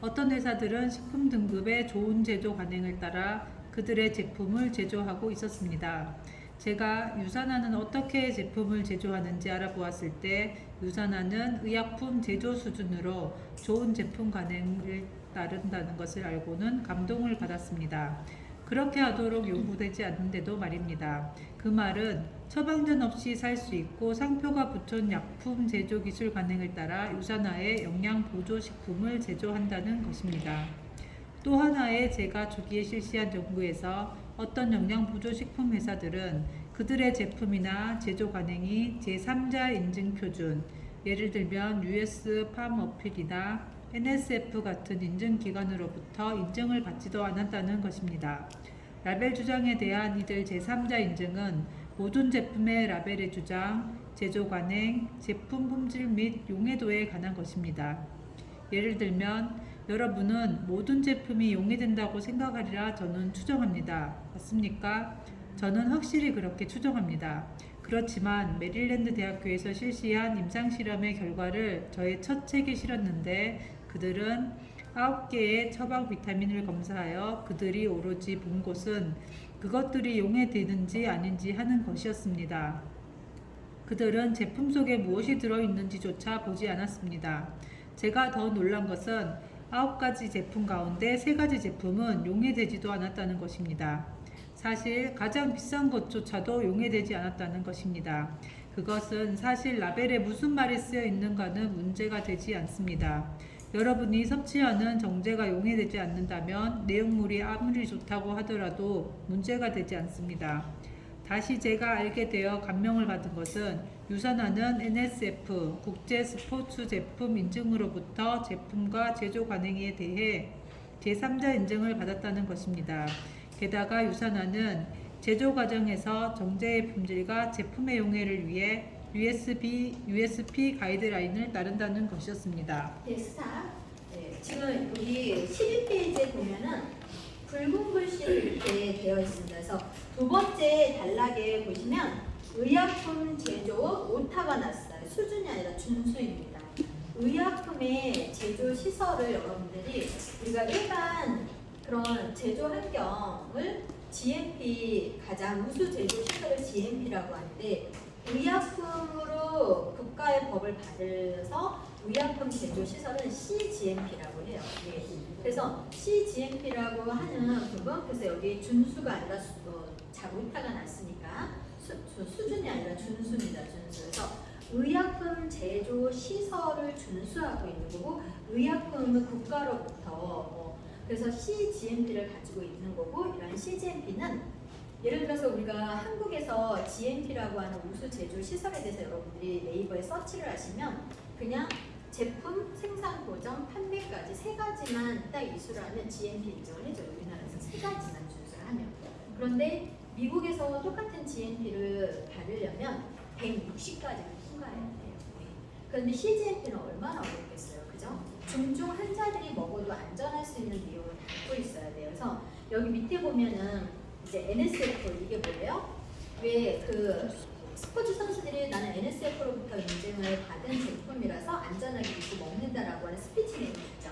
어떤 회사들은 식품 등급의 좋은 제조 관행을 따라 그들의 제품을 제조하고 있었습니다. 제가 유산화는 어떻게 제품을 제조하는지 알아보았을 때 유산화는 의약품 제조 수준으로 좋은 제품 관행을 따른다는 것을 알고는 감동을 받았습니다. 그렇게 하도록 요구되지 않는데도 말입니다. 그 말은 처방전 없이 살 수 있고 상표가 붙은 약품 제조 기술 관행을 따라 유산화의 영양 보조식품을 제조한다는 것입니다. 또 하나의 제가 초기에 실시한 연구에서 어떤 영양 보조식품 회사들은 그들의 제품이나 제조 관행이 제3자 인증 표준, 예를 들면 US 팜 어필이나 NSF 같은 인증기관으로부터 인증을 받지도 않았다는 것입니다. 라벨 주장에 대한 이들 제3자 인증은 모든 제품의 라벨의 주장, 제조 관행, 제품 품질 및 용해도에 관한 것입니다. 예를 들면 여러분은 모든 제품이 용해된다고 생각하리라 저는 추정합니다. 맞습니까? 저는 확실히 그렇게 추정합니다. 그렇지만 메릴랜드 대학교에서 실시한 임상실험의 결과를 저의 첫 책에 실었는데 그들은 9개의 처방 비타민을 검사하여 그들이 오로지 본 것은 그것들이 용해되는지 아닌지 하는 것이었습니다. 그들은 제품 속에 무엇이 들어있는지조차 보지 않았습니다. 제가 더 놀란 것은 9가지 제품 가운데 3가지 제품은 용해되지도 않았다는 것입니다. 사실 가장 비싼 것조차도 용해되지 않았다는 것입니다. 그것은 사실 라벨에 무슨 말이 쓰여 있는가는 문제가 되지 않습니다. 여러분이 섭취하는 정제가 용해되지 않는다면 내용물이 아무리 좋다고 하더라도 문제가 되지 않습니다. 다시 제가 알게 되어 감명을 받은 것은 유산하는 NSF 국제 스포츠 제품 인증으로부터 제품과 제조 관행에 대해 제3자 인증을 받았다는 것입니다. 게다가 유산하는 제조 과정에서 정제의 품질과 제품의 용해를 위해 USP 가이드라인을 따른다는 것이었습니다. 네, 스탑. 네, 지금 여기 12페이지에 보면은 붉은 글씨로 이렇게 되어 있습니다. 그래서 두 번째 단락에 보시면 의약품 제조 오타가 났어요. 수준이 아니라 준수입니다. 의약품의 제조 시설을 여러분들이 우리가 일반 그런 제조 환경을 GMP 가장 우수 제조 시설을 GMP라고 하는데 의약품으로 국가의 법을 받아서 의약품 제조 시설은 CGMP라고 해요. 예. 그래서 CGMP라고 하는 부분, 그래서 여기 준수가 아니라 오타가 났으니까 수준이 아니라 준수입니다. 준수. 그래서 의약품 제조 시설을 준수하고 있는 거고 의약품은 국가로부터 그래서 CGMP를 가지고 있는 거고 이런 CGMP는 예를 들어서 우리가 한국에서 GMP라고 하는 우수 제조 시설에 대해서 여러분들이 네이버에 서치를 하시면 그냥 제품, 생산 과정, 판매까지 3가지만 딱 이수를 하면 GMP 인정을 해줘요. 우리나라에서 3가지만 준수를 하면. 그런데 미국에서 똑같은 GMP를 받으려면 160가지를 통과해야 돼요. 그런데 CGMP는 얼마나 어렵겠어요. 그죠? 중증 환자들이 먹어도 안전할 수 있는 내용을 담고 있어야 돼요. 그래서 여기 밑에 보면은 이제 NSF 이게 뭐예요? 왜 그 스포츠 선수들이 나는 NSF로부터 인증을 받은 제품이라서 안전하게 믿고 먹는다라고 하는 스피치 내용이 있죠.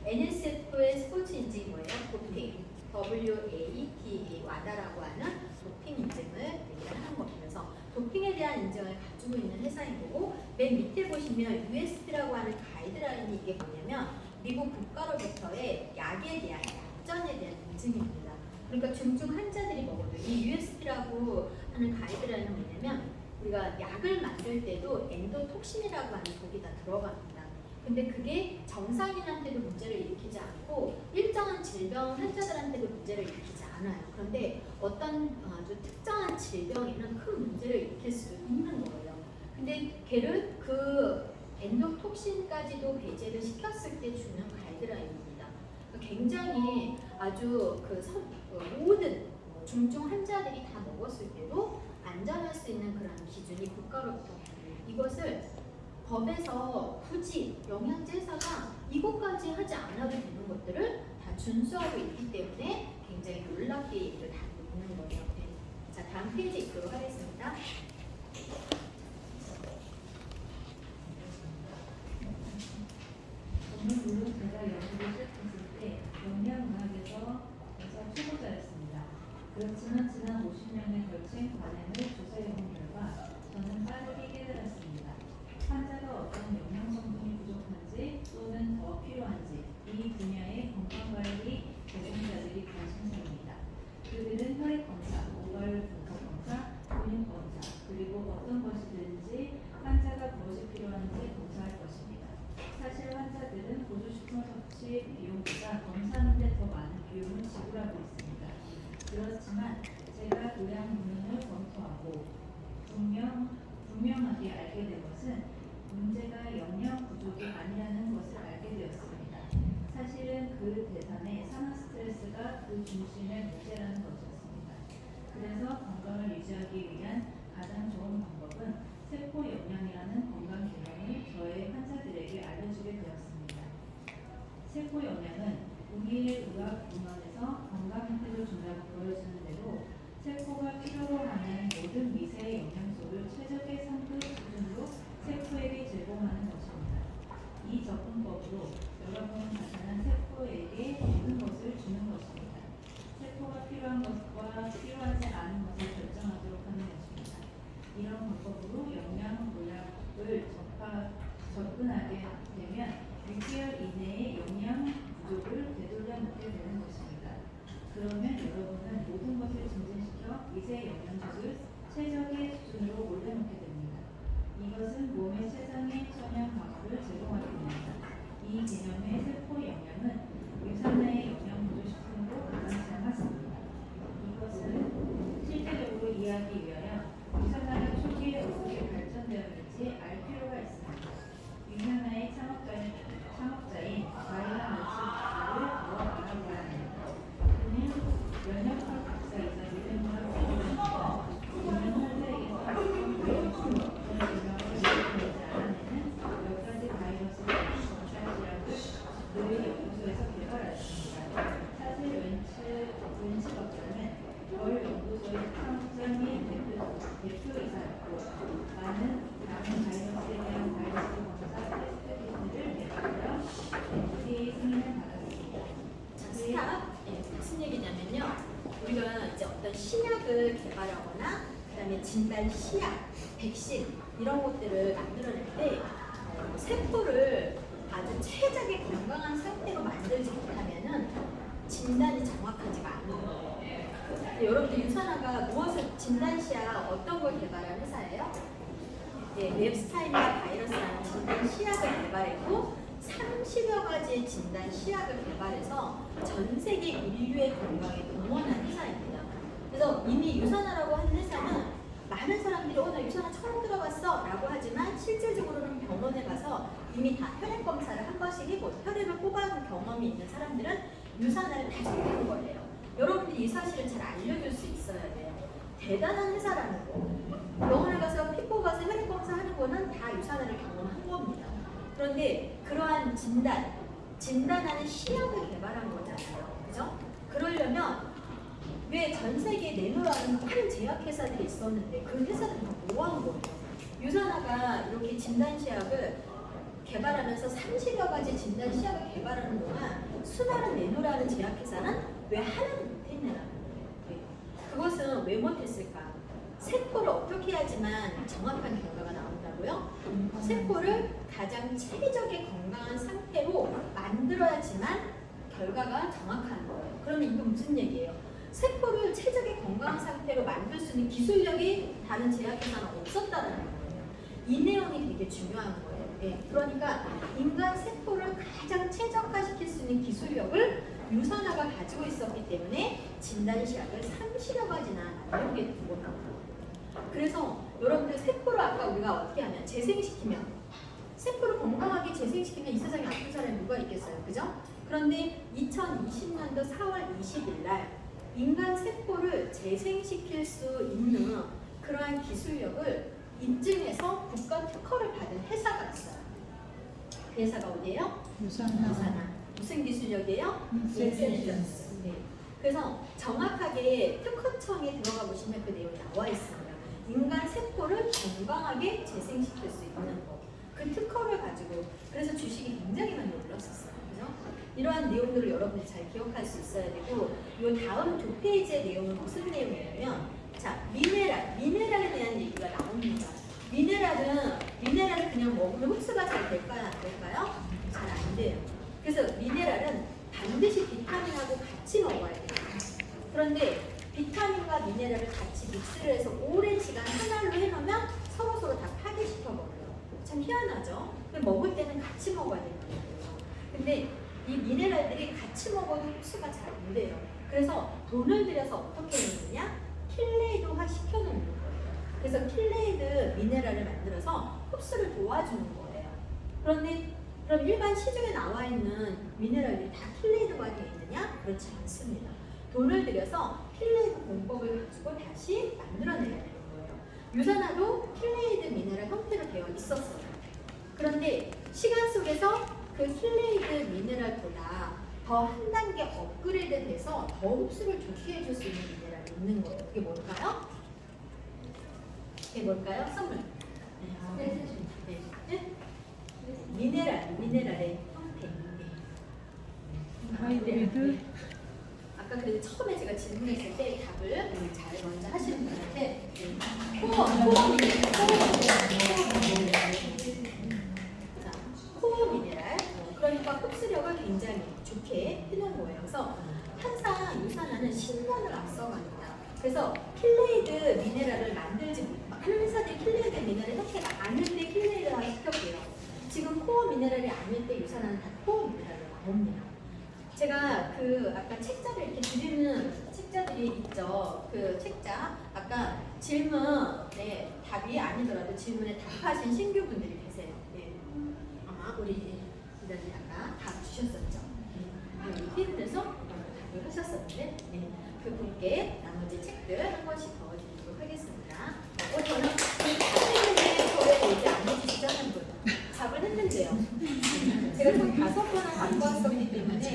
NSF의 스포츠 인증이 뭐예요? 도핑, WADA, 와다라고 하는 도핑 인증을 얘기를 하는 겁니다. 그래서 도핑에 대한 인증을 가지고 있는 회사인 거고 맨 밑에 보시면 USP라고 하는 가이드라인이 이게 뭐냐면 미국 국가로부터의 약에 대한 약전에 대한 인증입니다. 그러니까 중증 환자들이 먹어도 이 USP라고 하는 가이드라인은 뭐냐면 우리가 약을 만들 때도 엔도톡신이라고 하는 독이 다 들어갑니다. 근데 그게 정상인한테도 문제를 일으키지 않고 일정한 질병 환자들한테도 문제를 일으키지 않아요. 그런데 어떤 아주 특정한 질병에는 큰 문제를 일으킬 수도 있는 거예요. 근데 걔를 그 엔도톡신까지도 배제를 시켰을 때 주는 가이드라인입니다. 굉장히 아주 모든 중증 환자들이 다 먹었을 때도 안전할 수 있는 그런 기준이 국가로부터 이것을 법에서 굳이 영양제 회사가 이것까지 하지 않아도 되는 것들을 다 준수하고 있기 때문에 굉장히 놀랍게 얘기를 다루고 있는 거예요. 네. 자, 다음 페이지 있도록 하겠습니다. 오늘로 제가 연구를 시작했을 때 영양의학에서 초보자였습니다. 그렇지만 지난 50년에 걸친 관행을 조사해본 결과 저는 빠르게 깨달았습니다. 환자가 어떤 영양 성분이 부족한지 또는 더 필요한지 이 분야의 건강관리 전문가들이 관심사입니다. 그들은 혈액 검사, 모발 분석 검사, 근육 검사, 그리고 어떤 것이든지 환자가 무엇이 필요한지 검사할 것입니다. 사실 환자들은 보조식품 섭취 비용보다 검사하는 데 더 많은 비용을 지불하고 있습니다. 그렇지만 제가 요양 문헌을 검토하고 분명하게 알게 된 것은 문제가 영양 부족이 아니라는 것을 알게 되었습니다. 사실은 그 대상의 산화 스트레스가 그 중심의 문제라는 것이었습니다. 그래서 건강을 유지하기 위한 가장 좋은 방법은 세포 영양이라는 건강 개념을 저의 환자들에게 알려주게 되었습니다. 세포 영양은 우리의 의학 문헌에서 건강 혜택을 준다고 보여주는 대로 세포가 필요로 하는 모든 미세 영양소를 최적의 상급 수준으로 세포에게 제공하는 것입니다. 이 접근법으로 여러분은 나타난 세포에게 모든 것을 주는 것입니다. 세포가 필요한 것과 필요하지 않은 것을 결정하도록 하는 것입니다. 이런 방법으로 영양 모약을 접근하게 되면 6개월 이내에 영양 부족을 되돌려 놓게 되는 것입니다. 그러면 여러분은 모든 것을 증진시켜 미세 영양소를 최적의 수준으로 올려놓게 됩니다. 이것은 몸의 최상의 천연 방어를 제공하게 됩니다. 이 개념의 세포 영양은 유산의 영양 보조식품으로 가장 잘 맞습니다. 이것을 실제적으로 이해하기 위하여 유산화가 초기에 어떻게 발전되었는지 알 필요가 있습니다. 유산화의 창업자인 바이런 런치를 더 알아보아야 합니다. 그는 면역학 박사이자 유전학 교수입니다. 그는 환자에게서 어떤 바이러스로 어떤 질병을 유발되지 않아내는 몇 가지 바이러스를 검사하시라고 늘 연구소에서 개발하였습니다. 사실 웬치 박사는 월 연구소의 창업자 및 대표이사였고 많은 다른 바이러스에 대한 바이러스 검사 테스트 키트를 내놓으며 FDA 승인을 받았습니다. 자, 스탑. 네, 무슨 얘기냐면요. 우리가 이제 어떤 신약을 개발하거나 그다음에 진단 시약, 백신 이런 것들을 만들어낼 때 세포를 아주 최적의 건강한 상태로 만들지 못하면은 진단이 정확하지가 않은 거예요. 여러분들 유산화가 무엇을 진단 시약 어떤 걸 개발한 회사예요? 네, 웹스타인이나 바이러스라는 진단 시약을 개발했고 30여 가지의 진단 시약을 개발해서 전 세계 인류의 건강에 동원한 회사입니다. 그래서 이미 유산화라고 하는 회사는 많은 사람들이 나 유산화 처음 들어봤어 라고 하지만 실질적으로는 병원에 가서 이미 다 혈액 검사를 한 번씩 해본 혈액을 뽑아본 경험이 있는 사람들은 유산화를 다 접한 거예요. 여러분들이 이 사실을 잘 알려줄 수 있어야 돼요. 대단한 회사라는 거. 병원에 가서 피 뽑아서 혈액 검사하는 거는 다 유산화를 경험한 겁니다. 그런데 그러한 진단하는 시약을 개발한 거잖아요. 그죠? 그러려면 왜 전 세계에 내놓으라는 많은 제약회사들이 있었는데 그 회사들은 뭐 한 거예요? 유산화가 이렇게 진단시약을 개발하면서 30여 가지 진단시약을 개발하는 동안 수많은 내놓으라는 제약회사는 왜 하나도 못했냐는 거예요. 그것은 왜 못했을까? 세포를 어떻게 해야지만 정확한 결과가 나온다고요? 세포를 가장 체계적인 건강한 상태로 만들어야지만 결과가 정확한 거예요. 그러면 이건 무슨 얘기예요? 세포를 최적의 건강한 상태로 만들 수 있는 기술력이 다른 제약회사는 없었다는 거예요. 이 내용이 되게 중요한 거예요. 네. 그러니까 인간 세포를 가장 최적화시킬 수 있는 기술력을 유산화가 가지고 있었기 때문에 진단시약을 30여 가지나 만들게 된 거예요. 그래서 여러분들 세포를 아까 우리가 어떻게 하면 재생시키면 세포를 건강하게 재생시키면 이 세상에 아픈 사람이 누가 있겠어요. 그죠? 그런데 2020년도 4월 20일 날 인간 세포를 재생시킬 수 있는 그러한 기술력을 인증해서 국가 특허를 받은 회사가 있어요. 그 회사가 어디예요? 유산화. 무슨 기술력이에요? 인텔리전스. 네. 그래서 정확하게 특허청에 들어가 보시면 그 내용이 나와 있습니다. 인간 세포를 건강하게 재생시킬 수 있는 거. 그 특허를 가지고 그래서 주식이 굉장히 많이 올랐었어요. 그죠? 이러한 내용들을 여러분이 잘 기억할 수 있어야 되고 이 다음 두 페이지의 내용은 무슨 내용이냐면 자, 미네랄에 대한 얘기가 나옵니다. 미네랄을 그냥 먹으면 흡수가 잘 될까요? 안 될까요? 잘 안 돼요. 그래서 미네랄은 반드시 비타민하고 같이 먹어야 돼요. 그런데 비타민과 미네랄을 같이 믹스를 해서 오랜 시간 하나로 해놓으면 서로 다 파괴시켜버려요. 참 희한하죠? 먹을 때는 같이 먹어야 되는 거예요. 근데 이 미네랄들이 같이 먹어도 흡수가 잘 안 돼요. 그래서 돈을 들여서 어떻게 넣느냐? 킬레이드화 시켜놓는 거예요. 그래서 킬레이드 미네랄을 만들어서 흡수를 도와주는 거예요. 그런데 그럼 일반 시중에 나와 있는 미네랄들이 다 킬레이드화 되어 있느냐? 그렇지 않습니다. 돈을 들여서 킬레이드 공법을 가지고 다시 만들어내야 되는 거예요. 유산화도 킬레이드 미네랄 형태로 되어 있었어요. 그런데 시간 속에서 그 킬레이드 미네랄보다 더 한 단계 업그레이드 돼서 더 흡수를 좋게 해줄 수 있는 미네랄이 있는 거예요. 그게 뭘까요? 그게 뭘까요? 선물. 네. 미네랄의 형태. 하이브리드. 아까 그래도 처음에 제가 질문했을 때 답을 잘 먼저 하시는 분한테 코어 미네랄. 그러니까 흡수력을 굉장히 좋게 해놓은 거예요. 그래서 항상 유산화는 10년을 앞서갑니다. 그래서 킬레이드 미네랄을 만들지 회사들이 킬레이드 미네랄 형태가 아닐 때 킬레이드화 시켰고요. 지금 코어 미네랄이 아닐 때 유산화는 다 코어 미네랄로 나옵니다. 제가 그 아까 책자를 이렇게 드리는 책자들이 있죠. 그 책자 아까 질문에 답이 아니더라도 질문에 답하신 신규분들이 계세요. 네. 아마 우리 기자님이 아까 답 주셨었죠. 필드에서 답을 하셨었는데 그 분께 나머지 책들 한 권씩 더 드리도록 하겠습니다. 저는 그 답을 얘기 안 해주시자는 분 답을 했는데요. 제가 총 5번을 갖고 왔었기 때문에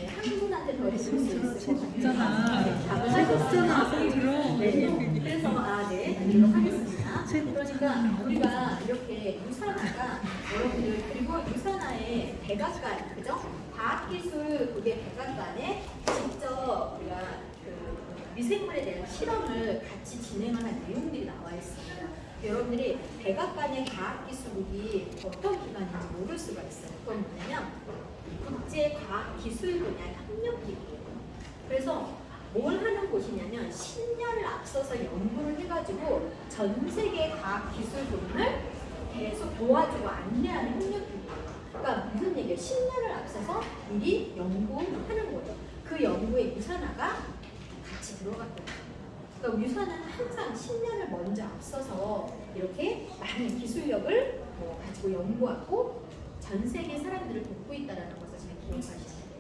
한 분한테 더 드릴 수 있을 것 같아요. 답을 하셨잖아. 그래서 드리도록 하겠습니다. 그러니까 우리가 이렇게 유산화가 여러분들 그리고 유산화의 백악관 그죠? 과학기술 그게 백악관에 직접 우리가 그 미생물에 대한 실험을 같이 진행하는 내용들이 나와 있습니다. 여러분들이 백악관의 과학기술이 어떤 기관인지 모를 수가 있어요. 그건 뭐냐면 국제과학기술 분야 협력기구예요. 그래서 뭘 하는 곳이냐면 10년을 앞서서 연구를 해가지고 전 세계 과학기술 부분을 계속 도와주고 안내하는 협력기구예요. 그러니까 무슨 얘기예요? 10년을 앞서서 미리 연구하는 거예요. 그 연구에 유산화가 같이 들어갔거든요. 그러니까 유산화는 항상 10년을 먼저 앞서서 이렇게 많은 기술력을 가지고 연구하고 전 세계 사람들을 돕고 있다는 것을 잘 기억하셔야 돼요.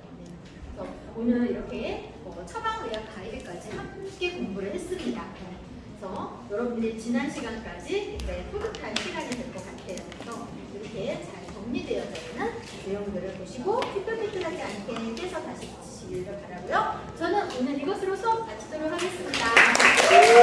그래서 오늘 이렇게 처방의학 가이드까지 함께 공부를 했습니다. 그래서 여러분들이 지난 시간까지 뿌듯한 시간이 될 것 같아요. 그래서 이렇게 잘 정리되어져 있는 내용들을 보시고 삐뚤삐뚤하지 않게 떼서 다시 붙이시기를 바라고요.